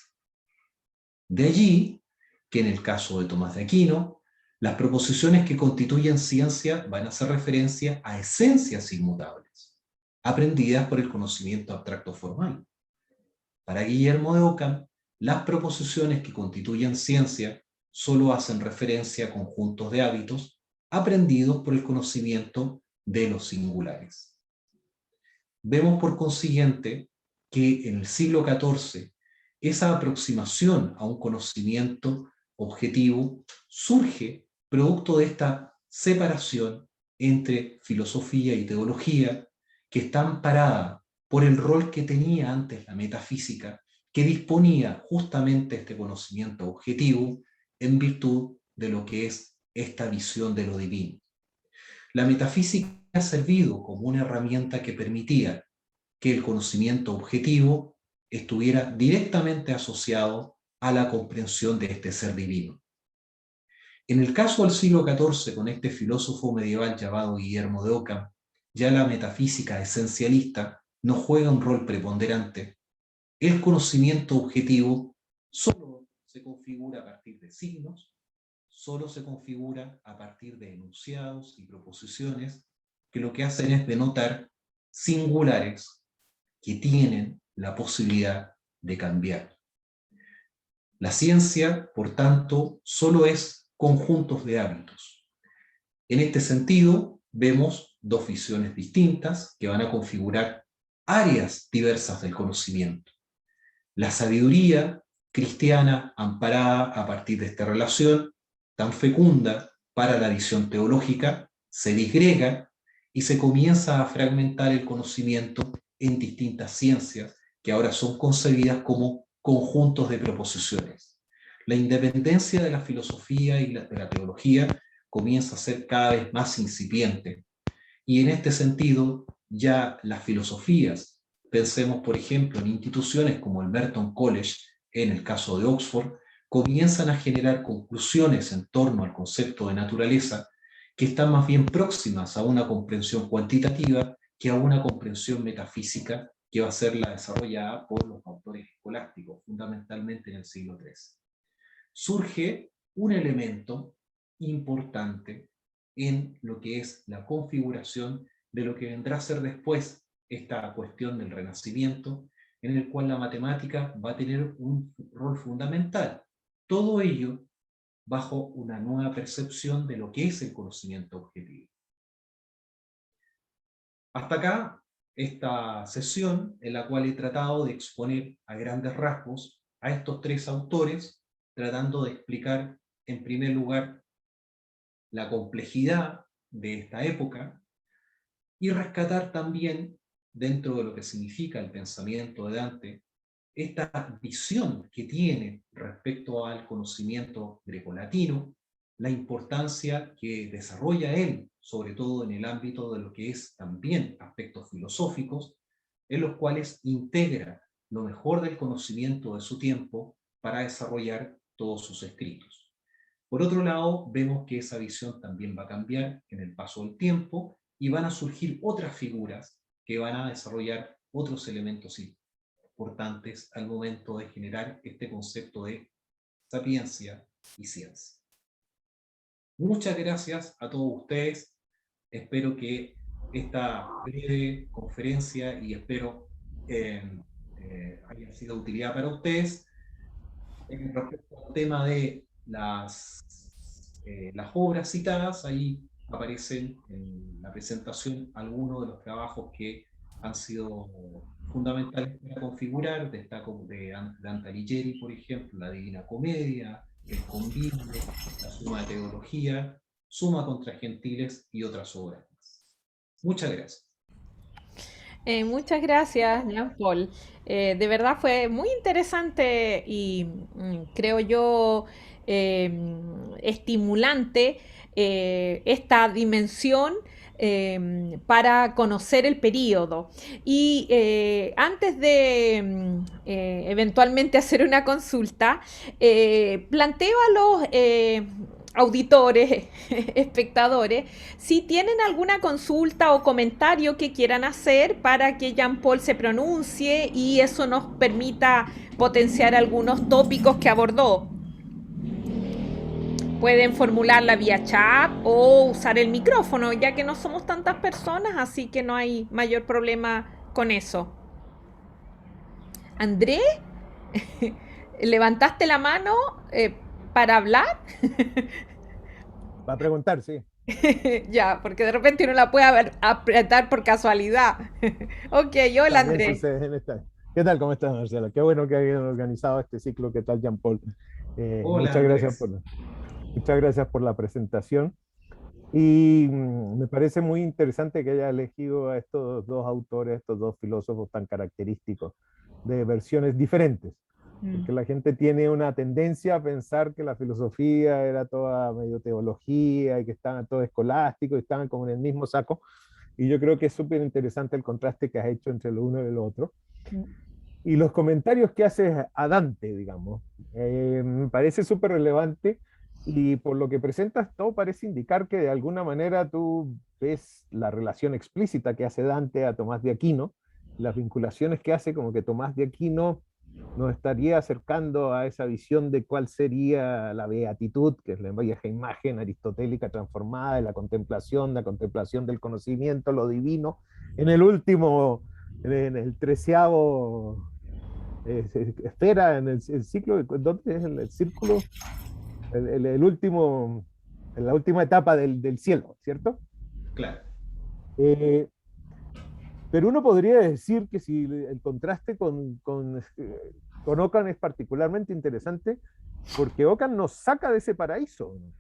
[SPEAKER 2] De allí que en el caso de Tomás de Aquino, las proposiciones que constituyen ciencia van a hacer referencia a esencias inmutables, aprendidas por el conocimiento abstracto formal. Para Guillermo de Ockham, las proposiciones que constituyen ciencia solo hacen referencia a conjuntos de hábitos aprendidos por el conocimiento de los singulares. Vemos por consiguiente que en el siglo XIV esa aproximación a un conocimiento objetivo surge producto de esta separación entre filosofía y teología, que está amparada por el rol que tenía antes la metafísica, que disponía justamente este conocimiento objetivo en virtud de lo que es esta visión de lo divino. La metafísica ha servido como una herramienta que permitía que el conocimiento objetivo estuviera directamente asociado a la comprensión de este ser divino. En el caso del siglo XIV, con este filósofo medieval llamado Guillermo de Ockham, ya la metafísica esencialista no juega un rol preponderante. El conocimiento objetivo solo se configura a partir de signos, solo se configura a partir de enunciados y proposiciones que lo que hacen es denotar singulares que tienen la posibilidad de cambiar. La ciencia, por tanto, solo es conjuntos de hábitos. En este sentido, vemos dos visiones distintas que van a configurar áreas diversas del conocimiento. La sabiduría cristiana, amparada a partir de esta relación tan fecunda para la visión teológica, se disgrega y se comienza a fragmentar el conocimiento en distintas ciencias que ahora son concebidas como conjuntos de proposiciones. La independencia de la filosofía y de la teología comienza a ser cada vez más incipiente. Y en este sentido, ya las filosofías, pensemos por ejemplo en instituciones como el Merton College, en el caso de Oxford, comienzan a generar conclusiones en torno al concepto de naturaleza que están más bien próximas a una comprensión cuantitativa que a una comprensión metafísica que va a ser la desarrollada por los autores escolásticos, fundamentalmente en el siglo XIII. Surge un elemento importante en lo que es la configuración de lo que vendrá a ser después esta cuestión del Renacimiento, en el cual la matemática va a tener un rol fundamental. Todo ello bajo una nueva percepción de lo que es el conocimiento objetivo. Hasta acá, esta sesión en la cual he tratado de exponer a grandes rasgos a estos tres autores, tratando de explicar, en primer lugar, la complejidad de esta época y rescatar también, dentro de lo que significa el pensamiento de Dante, esta visión que tiene respecto al conocimiento grecolatino, la importancia que desarrolla él, sobre todo en el ámbito de lo que es también aspectos filosóficos, en los cuales integra lo mejor del conocimiento de su tiempo para desarrollar todos sus escritos. Por otro lado, vemos que esa visión también va a cambiar en el paso del tiempo y van a surgir otras figuras que van a desarrollar otros elementos importantes al momento de generar este concepto de sapiencia y ciencia. Muchas gracias a todos ustedes. Espero que esta breve conferencia y espero haya sido de utilidad para ustedes. Respecto al tema de las obras citadas, ahí aparecen en la presentación algunos de los trabajos que han sido fundamentales para configurar. Destaco de Dante Alighieri, por ejemplo, la Divina Comedia, el Convivio, la Suma de Teología, Suma contra Gentiles y otras obras más. Muchas gracias.
[SPEAKER 1] Muchas gracias, Jean Paul. De verdad fue muy interesante y creo yo estimulante esta dimensión para conocer el periodo. Y antes de eventualmente hacer una consulta, planteo a los auditores, espectadores, si tienen alguna consulta o comentario que quieran hacer para que Jean Paul se pronuncie y eso nos permita potenciar algunos tópicos que abordó. Pueden formularla vía chat o usar el micrófono, ya que no somos tantas personas, así que no hay mayor problema con eso. André, ¿levantaste la mano para hablar?
[SPEAKER 3] Va a preguntar, sí.
[SPEAKER 1] Ya, porque de repente uno la puede apretar por casualidad. Ok, hola
[SPEAKER 3] También
[SPEAKER 1] Andrés.
[SPEAKER 3] sucede en esta. ¿Qué tal? ¿Cómo estás, Marcela? Qué bueno que hayan organizado este ciclo. ¿Qué tal, Jean Paul?
[SPEAKER 2] Hola, Andrés.
[SPEAKER 3] Muchas gracias por la presentación. Y me parece muy interesante que haya elegido a estos dos autores, estos dos filósofos tan característicos, de versiones diferentes. Porque la gente tiene una tendencia a pensar que la filosofía era toda medio teología y que estaban todos escolásticos y estaban como en el mismo saco. Y yo creo que es súper interesante el contraste que has hecho entre lo uno y lo otro. Y los comentarios que haces a Dante, digamos, me parece súper relevante y por lo que presentas todo parece indicar que de alguna manera tú ves la relación explícita que hace Dante a Tomás de Aquino, las vinculaciones que hace como que Tomás de Aquino nos estaría acercando a esa visión de cuál sería la beatitud, que es la vieja imagen aristotélica transformada de la contemplación del conocimiento, lo divino, en el último, en el 13º esfera, en el ciclo, ¿dónde es el círculo? El último, en la última etapa del cielo, ¿cierto?
[SPEAKER 2] Claro.
[SPEAKER 3] Pero uno podría decir que si el contraste con Ockham es particularmente interesante, porque Ockham nos saca de ese paraíso, ¿no?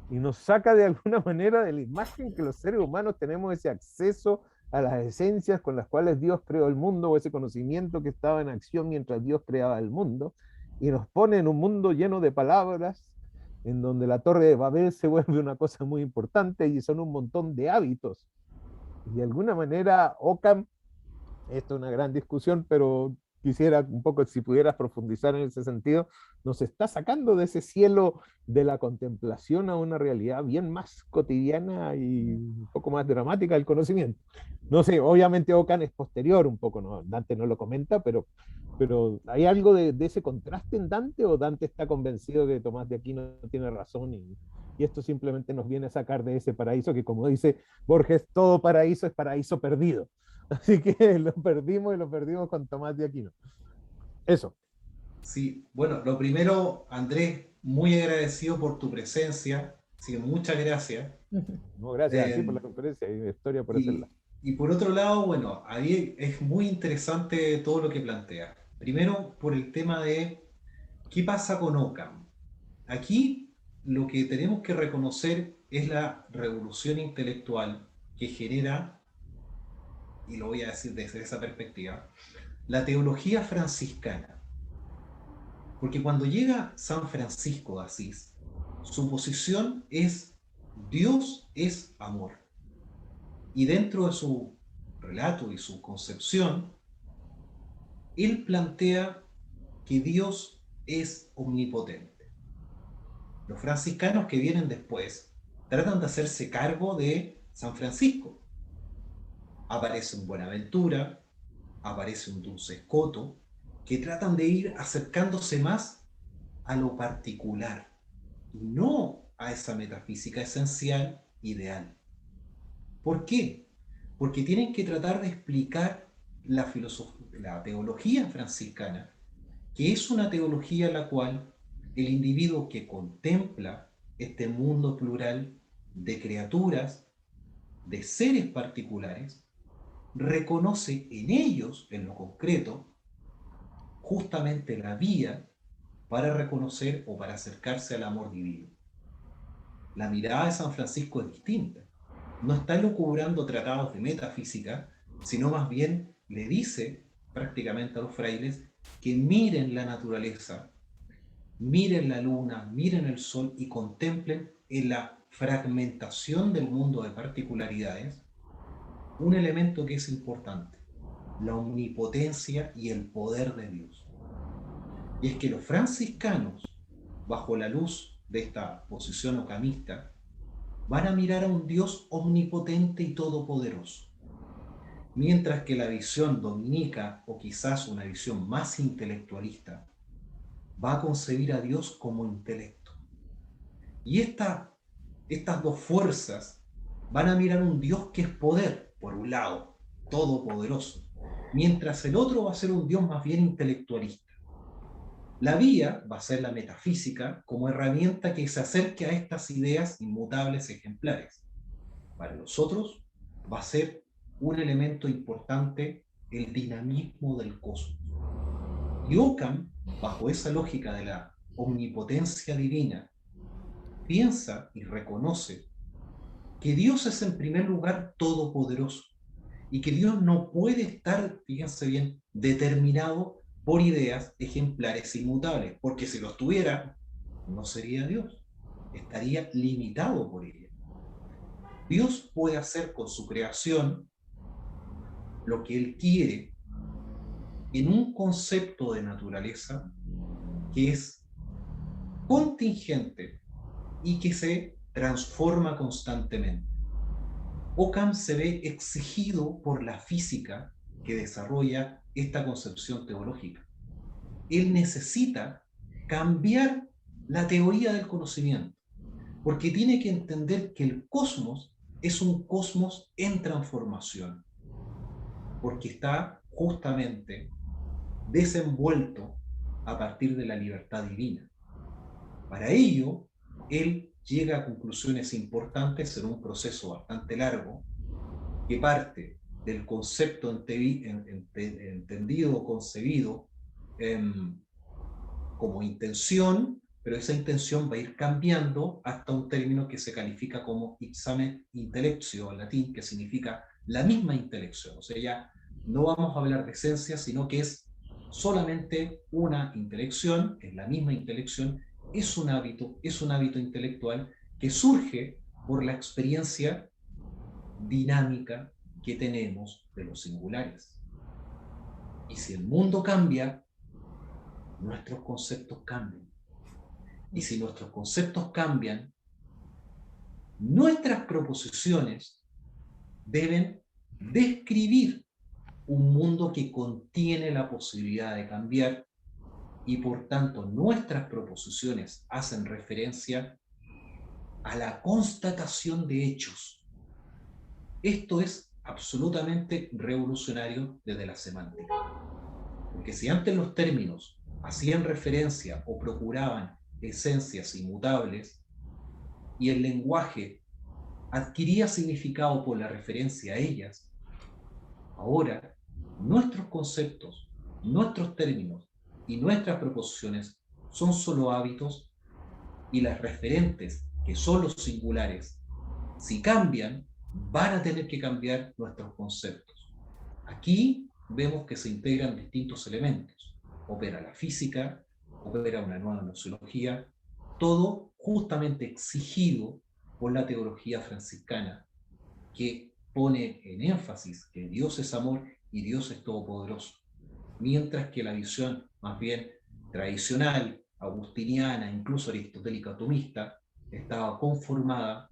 [SPEAKER 3] Y nos saca de alguna manera de la imagen que los seres humanos tenemos ese acceso a las esencias con las cuales Dios creó el mundo, o ese conocimiento que estaba en acción mientras Dios creaba el mundo, y nos pone en un mundo lleno de palabras, en donde la Torre de Babel se vuelve una cosa muy importante y son un montón de hábitos. Y de alguna manera Ockham, esto es una gran discusión, pero quisiera un poco, si pudieras profundizar en ese sentido, nos está sacando de ese cielo de la contemplación a una realidad bien más cotidiana y un poco más dramática del conocimiento. No sé, obviamente Ockham es posterior un poco, ¿no? Dante no lo comenta, pero ¿hay algo de ese contraste en Dante o Dante está convencido que Tomás de Aquino tiene razón y esto simplemente nos viene a sacar de ese paraíso que, como dice Borges, todo paraíso es paraíso perdido? Así que lo perdimos y lo perdimos con Tomás de Aquino. Eso.
[SPEAKER 2] Sí, bueno, lo primero, Andrés, muy agradecido por tu presencia, así que muchas gracias.
[SPEAKER 3] No, gracias a ti por la conferencia y la historia por hacerla.
[SPEAKER 2] Y por otro lado, bueno, ahí es muy interesante todo lo que plantea. Primero, por el tema de qué pasa con Ockham. Aquí lo que tenemos que reconocer es la revolución intelectual que genera, y lo voy a decir desde esa perspectiva, la teología franciscana. Porque cuando llega San Francisco de Asís, su posición es Dios es amor. Y dentro de su relato y su concepción, él plantea que Dios es omnipotente. Los franciscanos que vienen después tratan de hacerse cargo de San Francisco. Aparece un Buenaventura, aparece un Duns Scotus, que tratan de ir acercándose más a lo particular, y no a esa metafísica esencial ideal. ¿Por qué? Porque tienen que tratar de explicar la teología franciscana, que es una teología en la cual el individuo que contempla este mundo plural de criaturas, de seres particulares, reconoce en ellos, en lo concreto, justamente la vía para reconocer o para acercarse al amor divino. La mirada de San Francisco es distinta. No está elucubrando tratados de metafísica, sino más bien le dice prácticamente a los frailes que miren la naturaleza, miren la luna, miren el sol y contemplen en la fragmentación del mundo de particularidades un elemento que es importante: la omnipotencia y el poder de Dios. Y es que los franciscanos, bajo la luz de esta posición ocamista, van a mirar a un Dios omnipotente y todopoderoso, mientras que la visión dominica, o quizás una visión más intelectualista, va a concebir a Dios como intelecto. Y estas dos fuerzas van a mirar a un Dios que es poder, por un lado, todopoderoso, mientras el otro va a ser un Dios más bien intelectualista. La vía va a ser la metafísica como herramienta que se acerque a estas ideas inmutables ejemplares. Para los otros va a ser un elemento importante el dinamismo del cosmos. Y Ockham, bajo esa lógica de la omnipotencia divina, piensa y reconoce que Dios es en primer lugar todopoderoso y que Dios no puede estar, fíjense bien, determinado por ideas ejemplares inmutables, porque si los tuviera, no sería Dios, estaría limitado por ellas. Dios puede hacer con su creación lo que Él quiere en un concepto de naturaleza que es contingente y que se transforma constantemente. Ockham se ve exigido por la física que desarrolla esta concepción teológica. Él necesita cambiar la teoría del conocimiento, porque tiene que entender que el cosmos es un cosmos en transformación, porque está justamente desenvuelto a partir de la libertad divina. Para ello, él llega a conclusiones importantes en un proceso bastante largo, que parte del concepto entendido o concebido como intención, pero esa intención va a ir cambiando hasta un término que se califica como ipsame intellectio, en latín, que significa la misma intelección. O sea, ya no vamos a hablar de esencia, sino que es solamente una intelección, es la misma intelección, es un hábito intelectual que surge por la experiencia dinámica que tenemos de los singulares. Y si el mundo cambia, nuestros conceptos cambian. Y si nuestros conceptos cambian, nuestras proposiciones deben describir un mundo que contiene la posibilidad de cambiar, y por tanto nuestras proposiciones hacen referencia a la constatación de hechos. Esto es absolutamente revolucionario desde la semántica. Porque si antes los términos hacían referencia o procuraban esencias inmutables, y el lenguaje adquiría significado por la referencia a ellas, ahora nuestros conceptos, nuestros términos y nuestras proposiciones son solo hábitos, y las referentes, que son los singulares, si cambian, van a tener que cambiar nuestros conceptos. Aquí vemos que se integran distintos elementos. Opera la física, opera una nueva gnoseología, todo justamente exigido por la teología franciscana, que pone en énfasis que Dios es amor y Dios es todopoderoso, mientras que la visión más bien tradicional, agustiniana, incluso aristotélica tomista, estaba conformada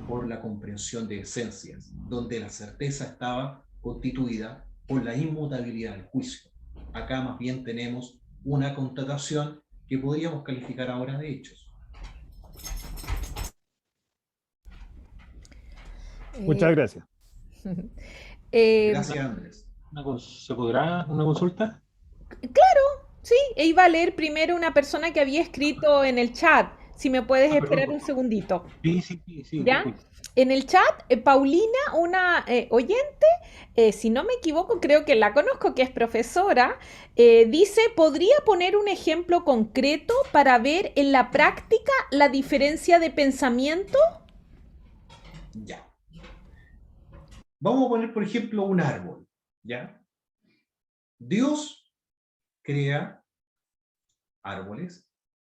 [SPEAKER 2] por la comprensión de esencias, donde la certeza estaba constituida por la inmutabilidad del juicio. Acá más bien tenemos una constatación que podríamos calificar ahora de hechos.
[SPEAKER 3] Muchas gracias.
[SPEAKER 2] Gracias, Andrés.
[SPEAKER 4] ¿Se podrá una consulta?
[SPEAKER 1] Sí, e iba a leer primero una persona que había escrito en el chat. Si me puedes
[SPEAKER 4] Perdón,
[SPEAKER 1] esperar
[SPEAKER 4] por
[SPEAKER 1] un
[SPEAKER 4] favor.
[SPEAKER 1] segundito.
[SPEAKER 4] Sí,
[SPEAKER 1] ¿Ya?
[SPEAKER 4] disculpe.
[SPEAKER 1] En el chat, Paulina, una oyente, si no me equivoco, creo que la conozco, que es profesora, dice, ¿podría poner un ejemplo concreto para ver en la práctica la diferencia de pensamiento?
[SPEAKER 2] Ya. Vamos a poner, por ejemplo, un árbol, ¿ya? Dios crea árboles,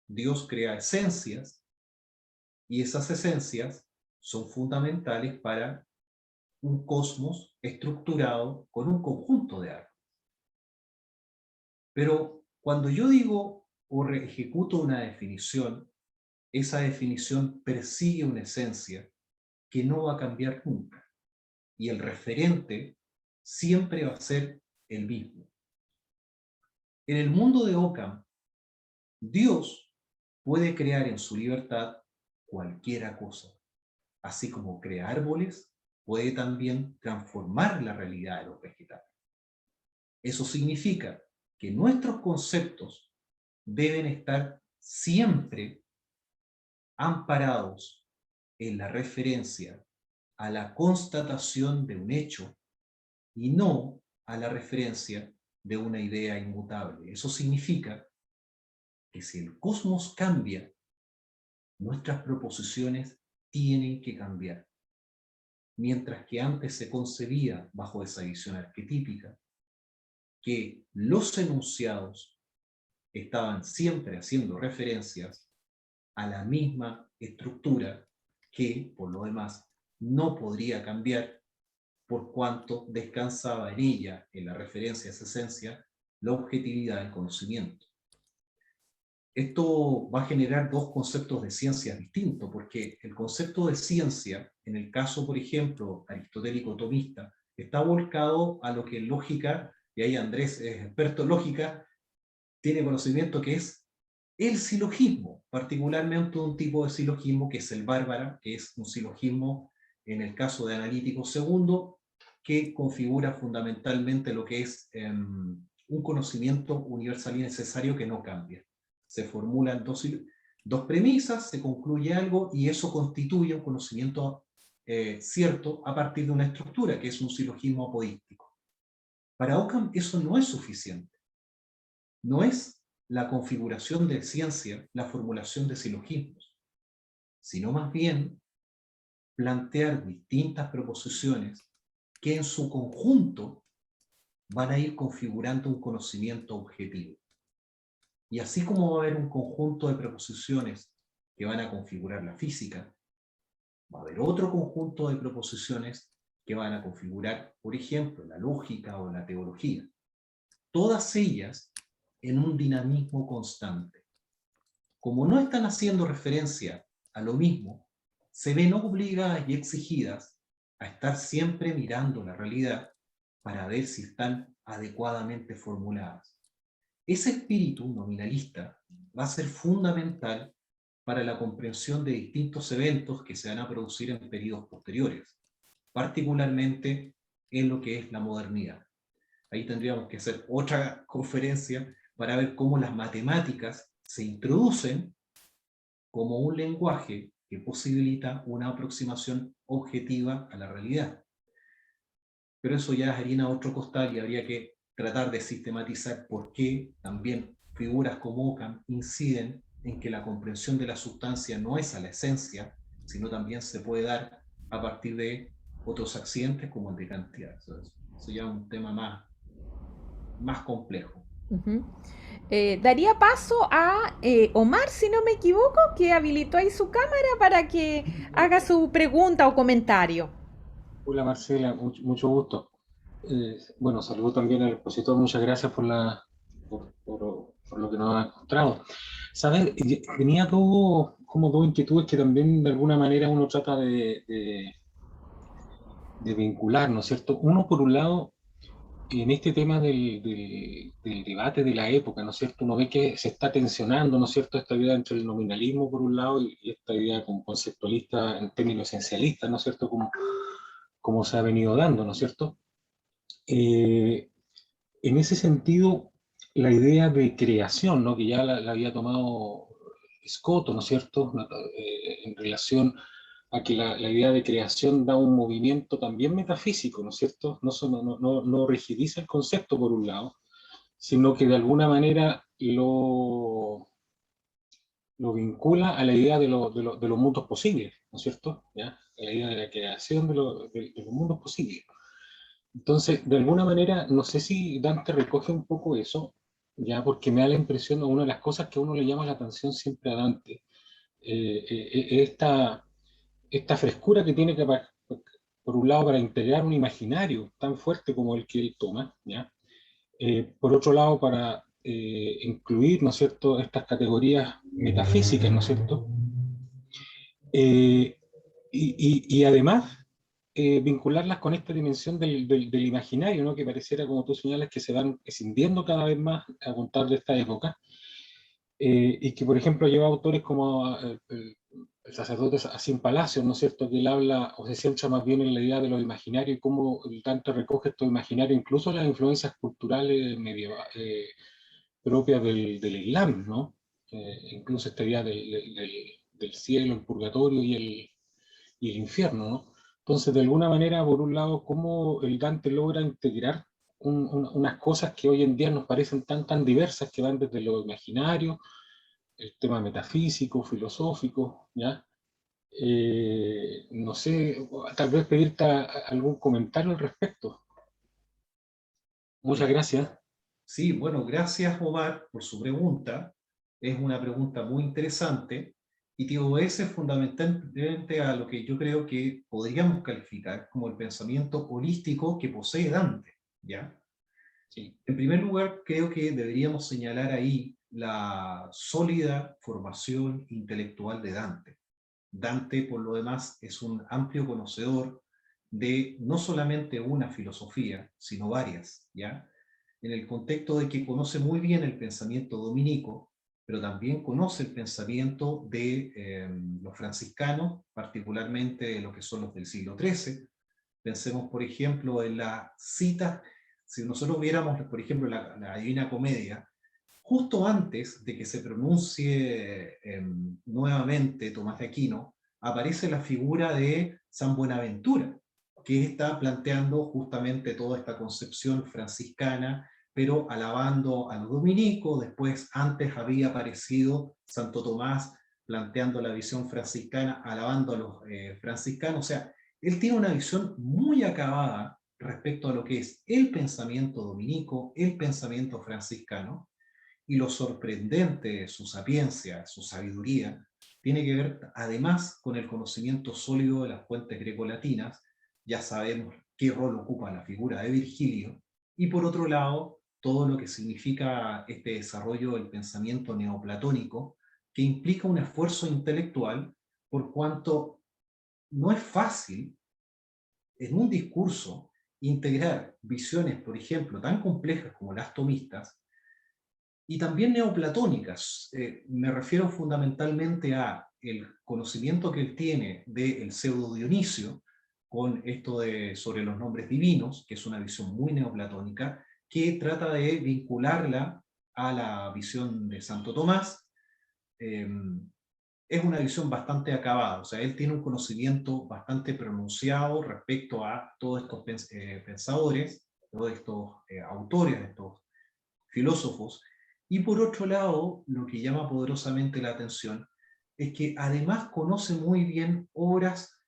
[SPEAKER 2] Dios crea esencias, y esas esencias son fundamentales para un cosmos estructurado con un conjunto de árboles. Pero cuando yo digo o ejecuto una definición, esa definición persigue una esencia que no va a cambiar nunca. Y el referente siempre va a ser el mismo. En el mundo de Occam, Dios puede crear en su libertad cualquiera cosa. Así como crea árboles, puede también transformar la realidad de los vegetales. Eso significa que nuestros conceptos deben estar siempre amparados en la referencia a la constatación de un hecho y no a la referencia de una idea inmutable. Eso significa que si el cosmos cambia, nuestras proposiciones tienen que cambiar. Mientras que antes se concebía bajo esa visión arquetípica que los enunciados estaban siempre haciendo referencias a la misma estructura que, por lo demás, no podría cambiar por cuanto descansaba en ella, en la referencia a esa esencia, la objetividad del conocimiento. Esto va a generar dos conceptos de ciencia distintos, porque el concepto de ciencia, en el caso, por ejemplo, aristotélico-tomista, está volcado a lo que en lógica, y ahí Andrés es experto en lógica, tiene conocimiento que es el silogismo, particularmente un tipo de silogismo que es el bárbara, que es un silogismo, en el caso de analítico segundo, que configura fundamentalmente lo que es un conocimiento universal y necesario que no cambia. Se formulan dos premisas, se concluye algo y eso constituye un conocimiento cierto a partir de una estructura, que es un silogismo apodíctico. Para Occam eso no es suficiente. No es la configuración de ciencia la formulación de silogismos, sino más bien plantear distintas proposiciones que en su conjunto van a ir configurando un conocimiento objetivo. Y así como va a haber un conjunto de proposiciones que van a configurar la física, va a haber otro conjunto de proposiciones que van a configurar, por ejemplo, la lógica o la teología. Todas ellas en un dinamismo constante. Como no están haciendo referencia a lo mismo, se ven obligadas y exigidas a estar siempre mirando la realidad para ver si están adecuadamente formuladas. Ese espíritu nominalista va a ser fundamental para la comprensión de distintos eventos que se van a producir en periodos posteriores, particularmente en lo que es la modernidad. Ahí tendríamos que hacer otra conferencia para ver cómo las matemáticas se introducen como un lenguaje que posibilita una aproximación objetiva a la realidad. Pero eso ya es harina a otro costal y habría que tratar de sistematizar por qué también figuras como Occam inciden en que la comprensión de la sustancia no es a la esencia, sino también se puede dar a partir de otros accidentes como el de cantidad. Eso ya es un tema más complejo.
[SPEAKER 1] Daría paso a Omar, si no me equivoco, que habilitó ahí su cámara para que haga su pregunta o comentario.
[SPEAKER 4] Hola Marcela, mucho gusto. Bueno, saludo también al expositor, muchas gracias por lo que nos ha encontrado. ¿Sabes? Venía como dos inquietudes que también de alguna manera uno trata de vincular, ¿no es cierto? Uno, por un lado, en este tema del debate de la época, ¿no es cierto? Uno ve que se está tensionando, ¿no es cierto?, esta idea entre el nominalismo por un lado y esta idea como conceptualista en términos esencialistas, ¿no es cierto?, como se ha venido dando, ¿no es cierto? Eh, en ese sentido, la idea de creación, ¿no?, que ya la había tomado Escoto, ¿no es cierto?, en relación a que la idea de creación da un movimiento también metafísico, ¿no es cierto? No rigidiza el concepto por un lado, sino que de alguna manera lo vincula a la idea de los mundos posibles, ¿no es cierto? ¿Ya? A la idea de la creación de los mundos posibles. Entonces, de alguna manera, no sé si Dante recoge un poco eso, ya, porque me da la impresión, una de las cosas que a uno le llama la atención siempre a Dante, esta frescura que tiene que, por un lado, para integrar un imaginario tan fuerte como el que él toma, ¿ya? Por otro lado, para incluir, ¿no es cierto?, estas categorías metafísicas, ¿no es cierto? Eh, y además, vincularlas con esta dimensión del imaginario, ¿no?, que pareciera, como tú señalas, que se van escindiendo cada vez más a contar de esta época, y que, por ejemplo, lleva autores como el sacerdote Asín Palacios, ¿no es cierto?, que él habla o se centra más bien en la idea de lo imaginario y cómo el Dante recoge esto imaginario, incluso las influencias culturales propias del Islam, ¿no? Incluso esta idea del cielo, el purgatorio y el infierno, ¿no? Entonces, de alguna manera, por un lado, cómo el Dante logra integrar unas cosas que hoy en día nos parecen tan diversas, que van desde lo imaginario, el tema metafísico, filosófico, ¿ya? No sé, tal vez pedirte algún comentario al respecto. Muchas
[SPEAKER 2] Eh,
[SPEAKER 4] gracias.
[SPEAKER 2] sí, bueno, gracias Omar por su pregunta. Es una pregunta muy interesante y te obedece fundamentalmente a lo que yo creo que podríamos calificar como el pensamiento holístico que posee Dante, ¿ya?
[SPEAKER 4] Sí.
[SPEAKER 2] En primer lugar, creo que deberíamos señalar ahí la sólida formación intelectual de Dante. Dante, por lo demás, es un amplio conocedor de no solamente una filosofía, sino varias, ¿ya? En el contexto de que conoce muy bien el pensamiento dominico, pero también conoce el pensamiento de los franciscanos, particularmente lo que son los del siglo XIII. Pensemos, por ejemplo, en la cita, si nosotros viéramos, por ejemplo, la Divina Comedia, justo antes de que se pronuncie nuevamente Tomás de Aquino, aparece la figura de San Buenaventura, que está planteando justamente toda esta concepción franciscana, pero alabando a los dominicos. Después, antes había aparecido Santo Tomás planteando la visión franciscana, alabando a los franciscanos. O sea, él tiene una visión muy acabada respecto a lo que es el pensamiento dominico, el pensamiento franciscano, y lo sorprendente de su sapiencia, su sabiduría, tiene que ver además con el conocimiento sólido de las fuentes grecolatinas. Ya sabemos qué rol ocupa la figura de Virgilio, y por otro lado, todo lo que significa este desarrollo del pensamiento neoplatónico, que implica un esfuerzo intelectual, por cuanto no es fácil en un discurso integrar visiones, por ejemplo, tan complejas como las tomistas, y también neoplatónicas. Me refiero fundamentalmente a el conocimiento que él tiene del pseudo Dionisio, con esto sobre los nombres divinos, que es una visión muy neoplatónica, que trata de vincularla a la visión de Santo Tomás. Es una visión bastante acabada, o sea, él tiene un conocimiento bastante pronunciado respecto a todos estos pensadores, todos estos autores, estos filósofos. Y por otro lado, lo que llama poderosamente la atención es que además conoce muy bien obras,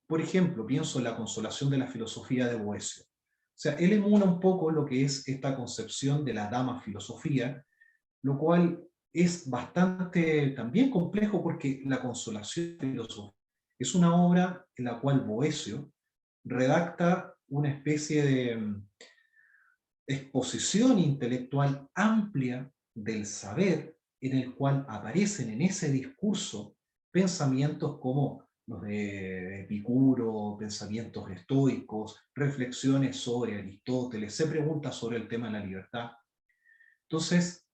[SPEAKER 2] por ejemplo, pienso en la Consolación de la Filosofía de Boecio. O sea, él emula un poco lo que es esta concepción de la Dama Filosofía, lo cual es bastante también complejo, porque la Consolación de la Filosofía es una obra en la cual Boecio redacta una especie de exposición intelectual amplia del saber, en el cual aparecen en ese discurso pensamientos como los de Epicuro, pensamientos estoicos, reflexiones sobre Aristóteles, se pregunta sobre el tema de la libertad. Entonces,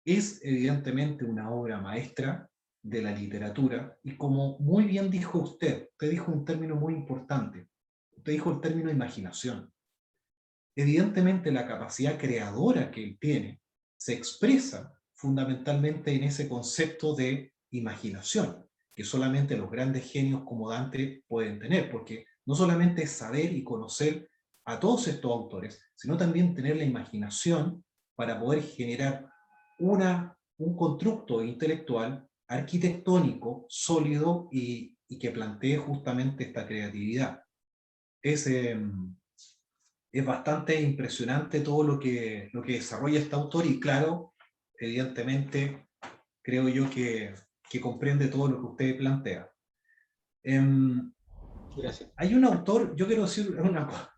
[SPEAKER 2] es evidentemente una obra maestra de la literatura, y como muy bien dijo usted dijo un término muy importante, usted dijo el término imaginación. Evidentemente la capacidad creadora que él tiene se expresa fundamentalmente en ese concepto de imaginación, que solamente los grandes genios como Dante pueden tener, porque no solamente es saber y conocer a todos estos autores, sino también tener la imaginación para poder generar un constructo intelectual, arquitectónico, sólido y que plantee justamente esta creatividad. Es bastante impresionante todo lo que desarrolla este autor, y claro, evidentemente, creo yo que comprende todo lo que usted plantea.
[SPEAKER 4] Gracias.
[SPEAKER 2] Hay un autor, yo quiero decir una cosa,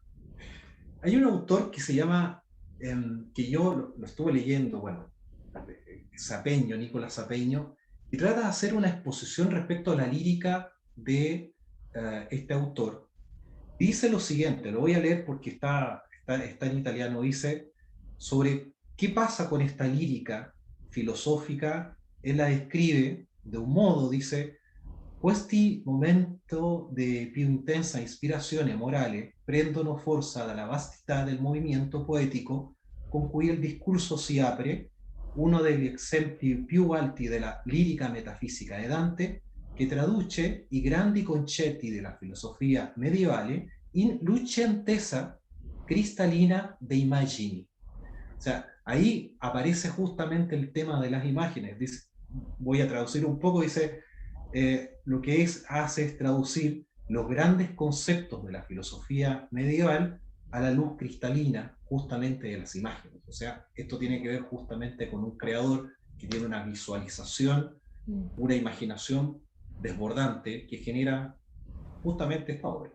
[SPEAKER 2] hay un autor que se llama, que yo lo estuve leyendo, bueno, Sapeño, Nicolás Sapeño, y trata de hacer una exposición respecto a la lírica de este autor. Dice lo siguiente, lo voy a leer porque está en italiano, dice, sobre qué pasa con esta lírica filosófica. Él la describe de un modo, dice: questi momento di più intensa ispirazione morale prendono forza dalla vastità del movimento poetico con cui il discorso si apre, uno degli esempi più alti della lirica metafisica di Dante, che traduce i grandi concetti della filosofia medievale in lucentezza cristalina de immagini. O sea, ahí aparece justamente el tema de las imágenes. Dice, voy a traducir un poco, dice, lo que hace es traducir los grandes conceptos de la filosofía medieval a la luz cristalina justamente de las imágenes. O sea, esto tiene que ver justamente con un creador que tiene una visualización, una imaginación desbordante que genera justamente esta obra.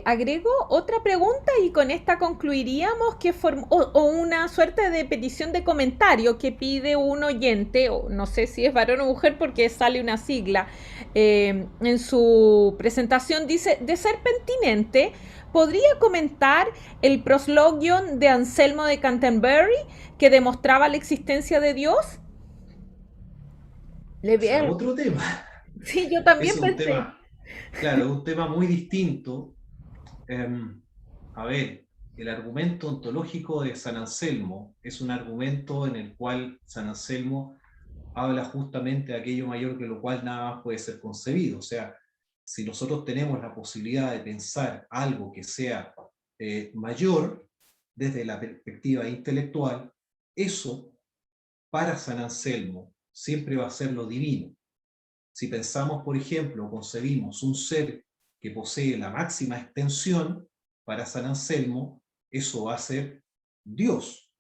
[SPEAKER 1] Agrego otra pregunta y con esta concluiríamos, que o una suerte de petición de comentario que pide un oyente, o no sé si es varón o mujer porque sale una sigla en su presentación. Dice: de ser pertinente, ¿podría comentar el proslogion de Anselmo de Canterbury que demostraba la existencia de Dios?
[SPEAKER 2] Es otro tema.
[SPEAKER 1] Sí, yo también pensé.
[SPEAKER 2] Tema, claro, es un tema muy distinto. A ver, el argumento ontológico de San Anselmo es un argumento en el cual San Anselmo habla justamente de aquello mayor que lo cual nada más puede ser concebido. O sea, si nosotros tenemos la posibilidad de pensar algo que sea mayor desde la perspectiva intelectual, eso para San Anselmo siempre va a ser lo divino. Si pensamos, por ejemplo, concebimos un ser que posee la máxima extensión, para San Anselmo eso va a ser Dios.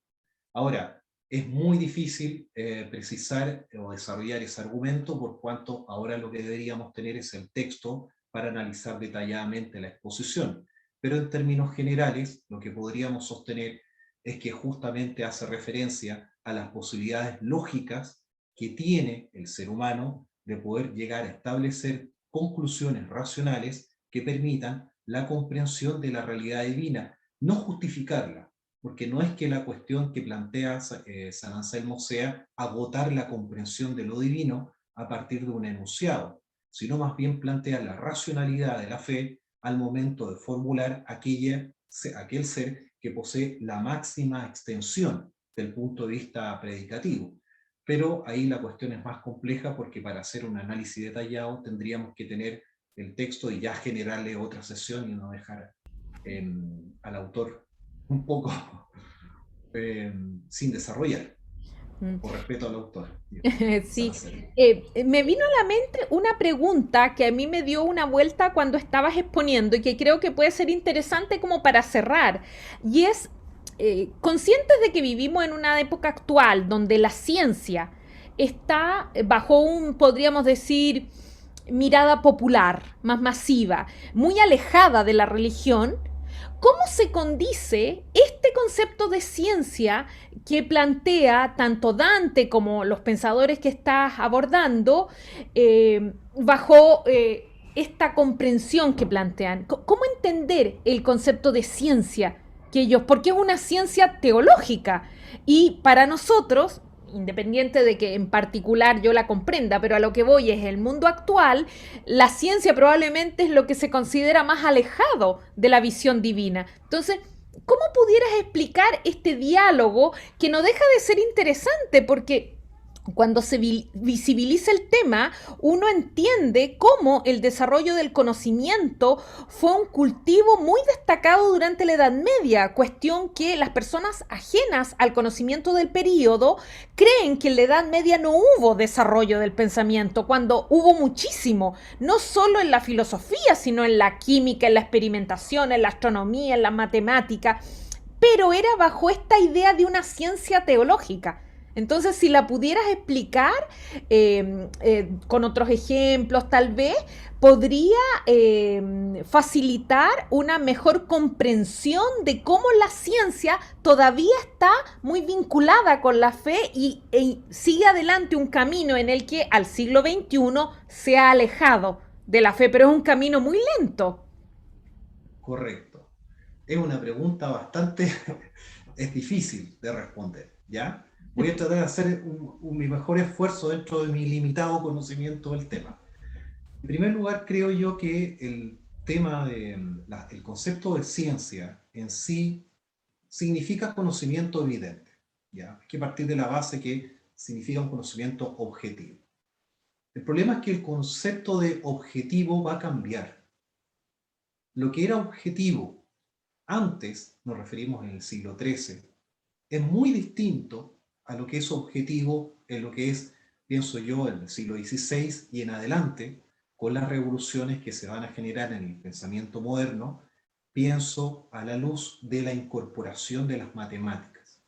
[SPEAKER 2] Ahora, es muy difícil precisar o desarrollar ese argumento, por cuanto ahora lo que deberíamos tener es el texto para analizar detalladamente la exposición. Pero en términos generales, lo que podríamos sostener es que justamente hace referencia a las posibilidades lógicas que tiene el ser humano de poder llegar a establecer conclusiones racionales que permitan la comprensión de la realidad divina, no justificarla, porque no es que la cuestión que plantea San Anselmo sea agotar la comprensión de lo divino a partir de un enunciado, sino más bien plantea la racionalidad de la fe al momento de formular aquel ser que posee la máxima extensión del punto de vista predicativo. Pero ahí la cuestión es más compleja, porque para hacer un análisis detallado tendríamos que tener el texto y ya generarle otra sesión y no dejar al autor un poco sin desarrollar, por respeto al autor.
[SPEAKER 1] Sí, me vino a la mente una pregunta que a mí me dio una vuelta cuando estabas exponiendo y que creo que puede ser interesante como para cerrar, y es: conscientes de que vivimos en una época actual donde la ciencia está bajo un, podríamos decir, mirada popular, más masiva, muy alejada de la religión, ¿cómo se condice este concepto de ciencia que plantea tanto Dante como los pensadores que estás abordando, bajo esta comprensión que plantean. ¿Cómo entender el concepto de ciencia que ellos? Porque es una ciencia teológica y para nosotros, independiente de que en particular yo la comprenda, pero a lo que voy es el mundo actual, la ciencia probablemente es lo que se considera más alejado de la visión divina. Entonces, ¿cómo pudieras explicar este diálogo que no deja de ser interesante? Porque cuando se visibiliza el tema, uno entiende cómo el desarrollo del conocimiento fue un cultivo muy destacado durante la Edad Media, cuestión que las personas ajenas al conocimiento del período creen que en la Edad Media no hubo desarrollo del pensamiento, cuando hubo muchísimo, no solo en la filosofía, sino en la química, en la experimentación, en la astronomía, en la matemática, pero era bajo esta idea de una ciencia teológica. Entonces, si la pudieras explicar con otros ejemplos, tal vez podría facilitar una mejor comprensión de cómo la ciencia todavía está muy vinculada con la fe y sigue adelante un camino en el que al siglo XXI se ha alejado de la fe, pero es un camino muy lento.
[SPEAKER 2] Correcto. Es una pregunta bastante, es difícil de responder, ¿ya? Voy a tratar de hacer mi mejor esfuerzo dentro de mi limitado conocimiento del tema. En primer lugar, creo yo que el tema el concepto de ciencia en sí significa conocimiento evidente, ¿ya? Hay que partir de la base que significa un conocimiento objetivo. El problema es que el concepto de objetivo va a cambiar. Lo que era objetivo antes, nos referimos en el siglo XIII, es muy distinto a lo que es objetivo en lo que es, pienso yo, en el siglo XVI y en adelante, con las revoluciones que se van a generar en el pensamiento moderno, pienso a la luz de la incorporación de las matemáticas.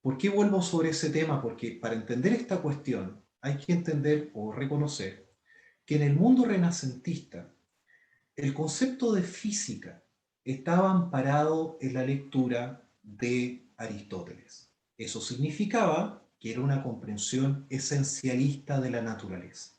[SPEAKER 2] ¿Por qué vuelvo sobre ese tema? Porque para entender esta cuestión hay que entender o reconocer que en el mundo renacentista el concepto de física estaba amparado en la lectura de Aristóteles. Eso significaba que era una comprensión esencialista de la naturaleza.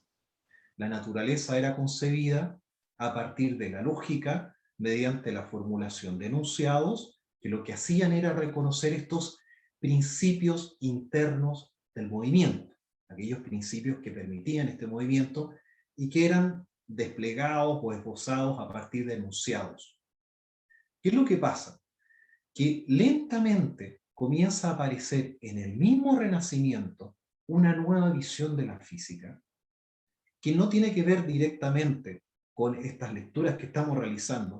[SPEAKER 2] La naturaleza era concebida a partir de la lógica, mediante la formulación de enunciados, que lo que hacían era reconocer estos principios internos del movimiento, aquellos principios que permitían este movimiento y que eran desplegados o esbozados a partir de enunciados. ¿Qué es lo que pasa? Que lentamente comienza a aparecer en el mismo Renacimiento una nueva visión de la física que no tiene que ver directamente con estas lecturas que estamos realizando,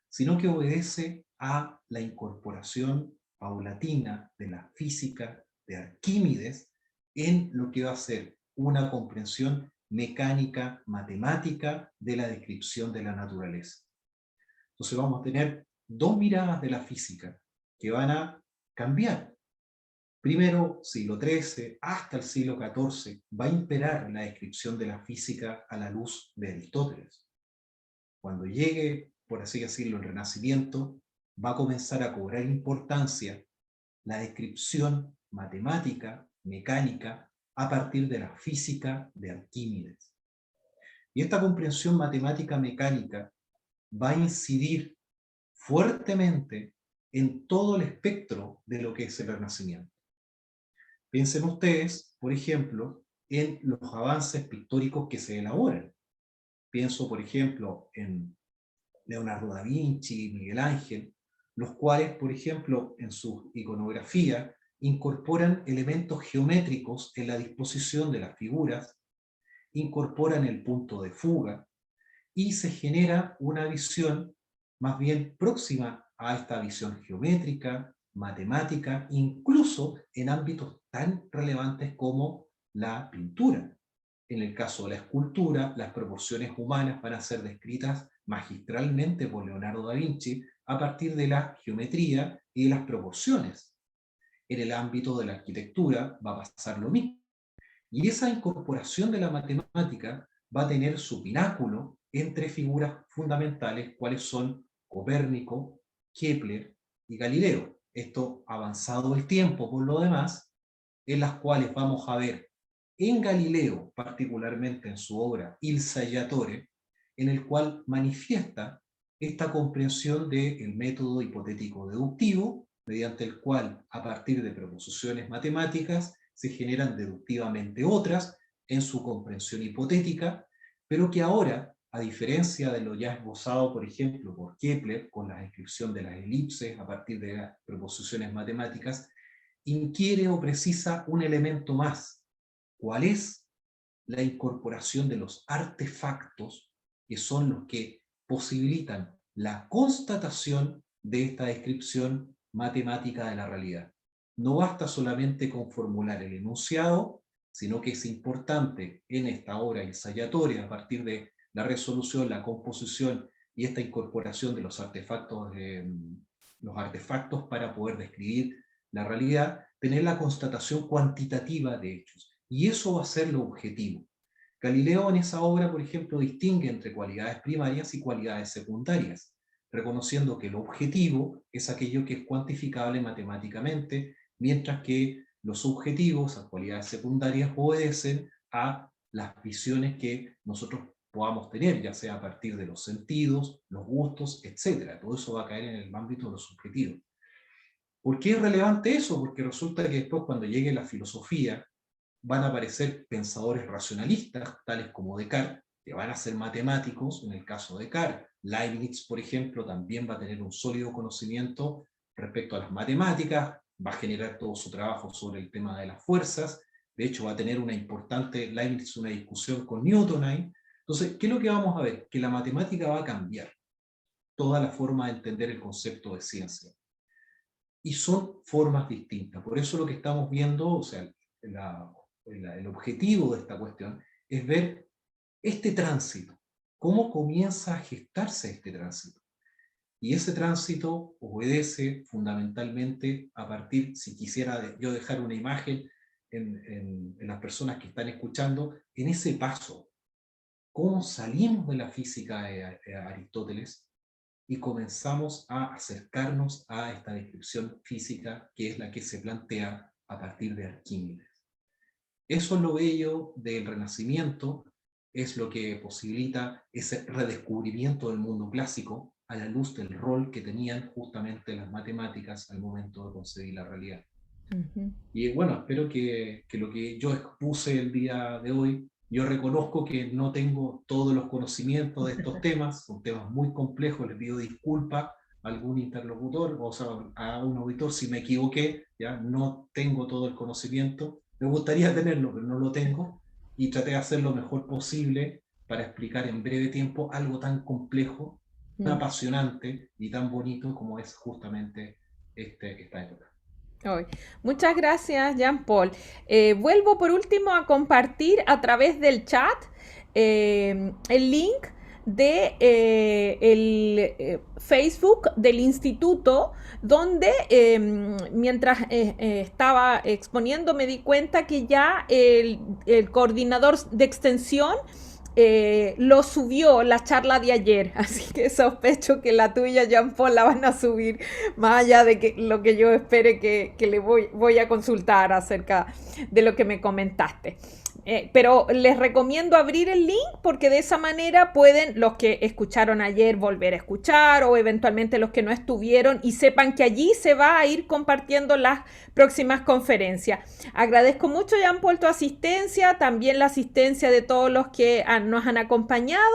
[SPEAKER 2] sino que obedece a la incorporación paulatina de la física de Arquímedes en lo que va a ser una comprensión mecánica, matemática de la descripción de la naturaleza. Entonces vamos a tener dos miradas de la física que van a cambiar. Primero, siglo XIII hasta el siglo XIV, va a imperar la descripción de la física a la luz de Aristóteles. Cuando llegue, por así decirlo, el Renacimiento, va a comenzar a cobrar importancia la descripción matemática, mecánica, a partir de la física de Arquímedes. Y esta comprensión matemática mecánica va a incidir fuertemente en todo el espectro de lo que es el Renacimiento. Piensen ustedes, por ejemplo, en los avances pictóricos que se elaboran. Pienso, por ejemplo, en Leonardo da Vinci, Miguel Ángel, los cuales, por ejemplo, en su iconografía, incorporan elementos geométricos en la disposición de las figuras, incorporan el punto de fuga, y se genera una visión más bien próxima a esta visión geométrica, matemática, incluso en ámbitos tan relevantes como la pintura. En el caso de la escultura, las proporciones humanas van a ser descritas magistralmente por Leonardo da Vinci a partir de la geometría y de las proporciones. En el ámbito de la arquitectura va a pasar lo mismo. Y esa incorporación de la matemática va a tener su pináculo entre figuras fundamentales, cuales son Copérnico, Kepler y Galileo. Esto avanzado el tiempo por lo demás, en las cuales vamos a ver en Galileo, particularmente en su obra Il Saggiatore, en el cual manifiesta esta comprensión del método hipotético deductivo, mediante el cual, a partir de proposiciones matemáticas, se generan deductivamente otras en su comprensión hipotética, pero que ahora, a diferencia de lo ya esbozado, por ejemplo, por Kepler, con la descripción de las elipses a partir de las proposiciones matemáticas, inquiere o precisa un elemento más. ¿Cuál es? La incorporación de los artefactos, que son los que posibilitan la constatación de esta descripción matemática de la realidad. No basta solamente con formular el enunciado, sino que es importante en esta obra ensayatoria, a partir de la resolución, la composición y esta incorporación de los artefactos para poder describir la realidad, tener la constatación cuantitativa de hechos. Y eso va a ser lo objetivo. Galileo en esa obra, por ejemplo, distingue entre cualidades primarias y cualidades secundarias, reconociendo que lo objetivo es aquello que es cuantificable matemáticamente, mientras que los subjetivos, las cualidades secundarias, obedecen a las visiones que nosotros podamos tener, ya sea a partir de los sentidos, los gustos, etc. Todo eso va a caer en el ámbito de lo subjetivo. ¿Por qué es relevante eso? Porque resulta que después, cuando llegue la filosofía, van a aparecer pensadores racionalistas, tales como Descartes, que van a ser matemáticos, en el caso de Descartes. Leibniz, por ejemplo, también va a tener un sólido conocimiento respecto a las matemáticas, va a generar todo su trabajo sobre el tema de las fuerzas, de hecho va a tener una importante, Leibniz, una discusión con Newton ahí. Entonces, ¿qué es lo que vamos a ver? Que la matemática va a cambiar toda la forma de entender el concepto de ciencia. Y son formas distintas. Por eso lo que estamos viendo, o sea, el objetivo de esta cuestión es ver este tránsito, cómo comienza a gestarse este tránsito. Y ese tránsito obedece fundamentalmente a partir, si quisiera yo dejar una imagen en las personas que están escuchando, en ese paso, cómo salimos de la física de Aristóteles y comenzamos a acercarnos a esta descripción física que es la que se plantea a partir de Arquímedes. Eso es lo bello del Renacimiento, es lo que posibilita ese redescubrimiento del mundo clásico a la luz del rol que tenían justamente las matemáticas al momento de concebir la realidad. Y bueno, espero que lo que yo expuse el día de hoy, yo reconozco que no tengo todos los conocimientos de estos temas, son temas muy complejos, les pido disculpas a algún interlocutor, o sea, a un auditor si me equivoqué, ya no tengo todo el conocimiento, me gustaría tenerlo, pero no lo tengo, y traté de hacer lo mejor posible para explicar en breve tiempo algo tan complejo, tan apasionante y tan bonito como es justamente esta época.
[SPEAKER 1] Muchas gracias, Jean-Paul. Vuelvo por último a compartir a través del chat el link de el Facebook del instituto, donde mientras estaba exponiendo me di cuenta que ya el coordinador de extensión lo subió la charla de ayer, así que sospecho que la tuya, Jean-Paul, la van a subir más allá de que lo que yo espere que le voy a consultar acerca de lo que me comentaste. Pero les recomiendo abrir el link porque de esa manera pueden los que escucharon ayer volver a escuchar o eventualmente los que no estuvieron y sepan que allí se va a ir compartiendo las próximas conferencias. Agradezco mucho, Jean-Paul, tu asistencia, también la asistencia de todos los que nos han acompañado.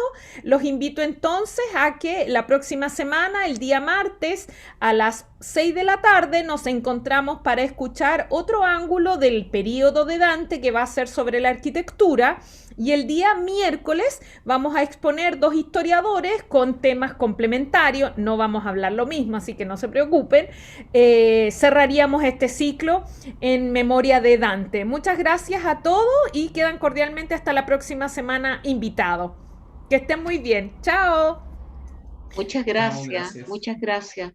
[SPEAKER 1] Los invito entonces a que la próxima semana, el día martes, a las 6 de la tarde, nos encontramos para escuchar otro ángulo del período de Dante que va a ser sobre la arquitectura, y el día miércoles vamos a exponer dos historiadores con temas complementarios, no vamos a hablar lo mismo, así que no se preocupen. Cerraríamos este ciclo en memoria de Dante. Muchas gracias a todos y quedan cordialmente hasta la próxima semana invitados. Que estén muy bien. Chao.
[SPEAKER 5] Muchas gracias. Muchas gracias.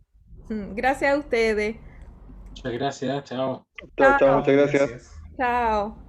[SPEAKER 1] Gracias a ustedes.
[SPEAKER 4] Muchas gracias, chao.
[SPEAKER 6] Chao, muchas gracias.
[SPEAKER 1] Chao.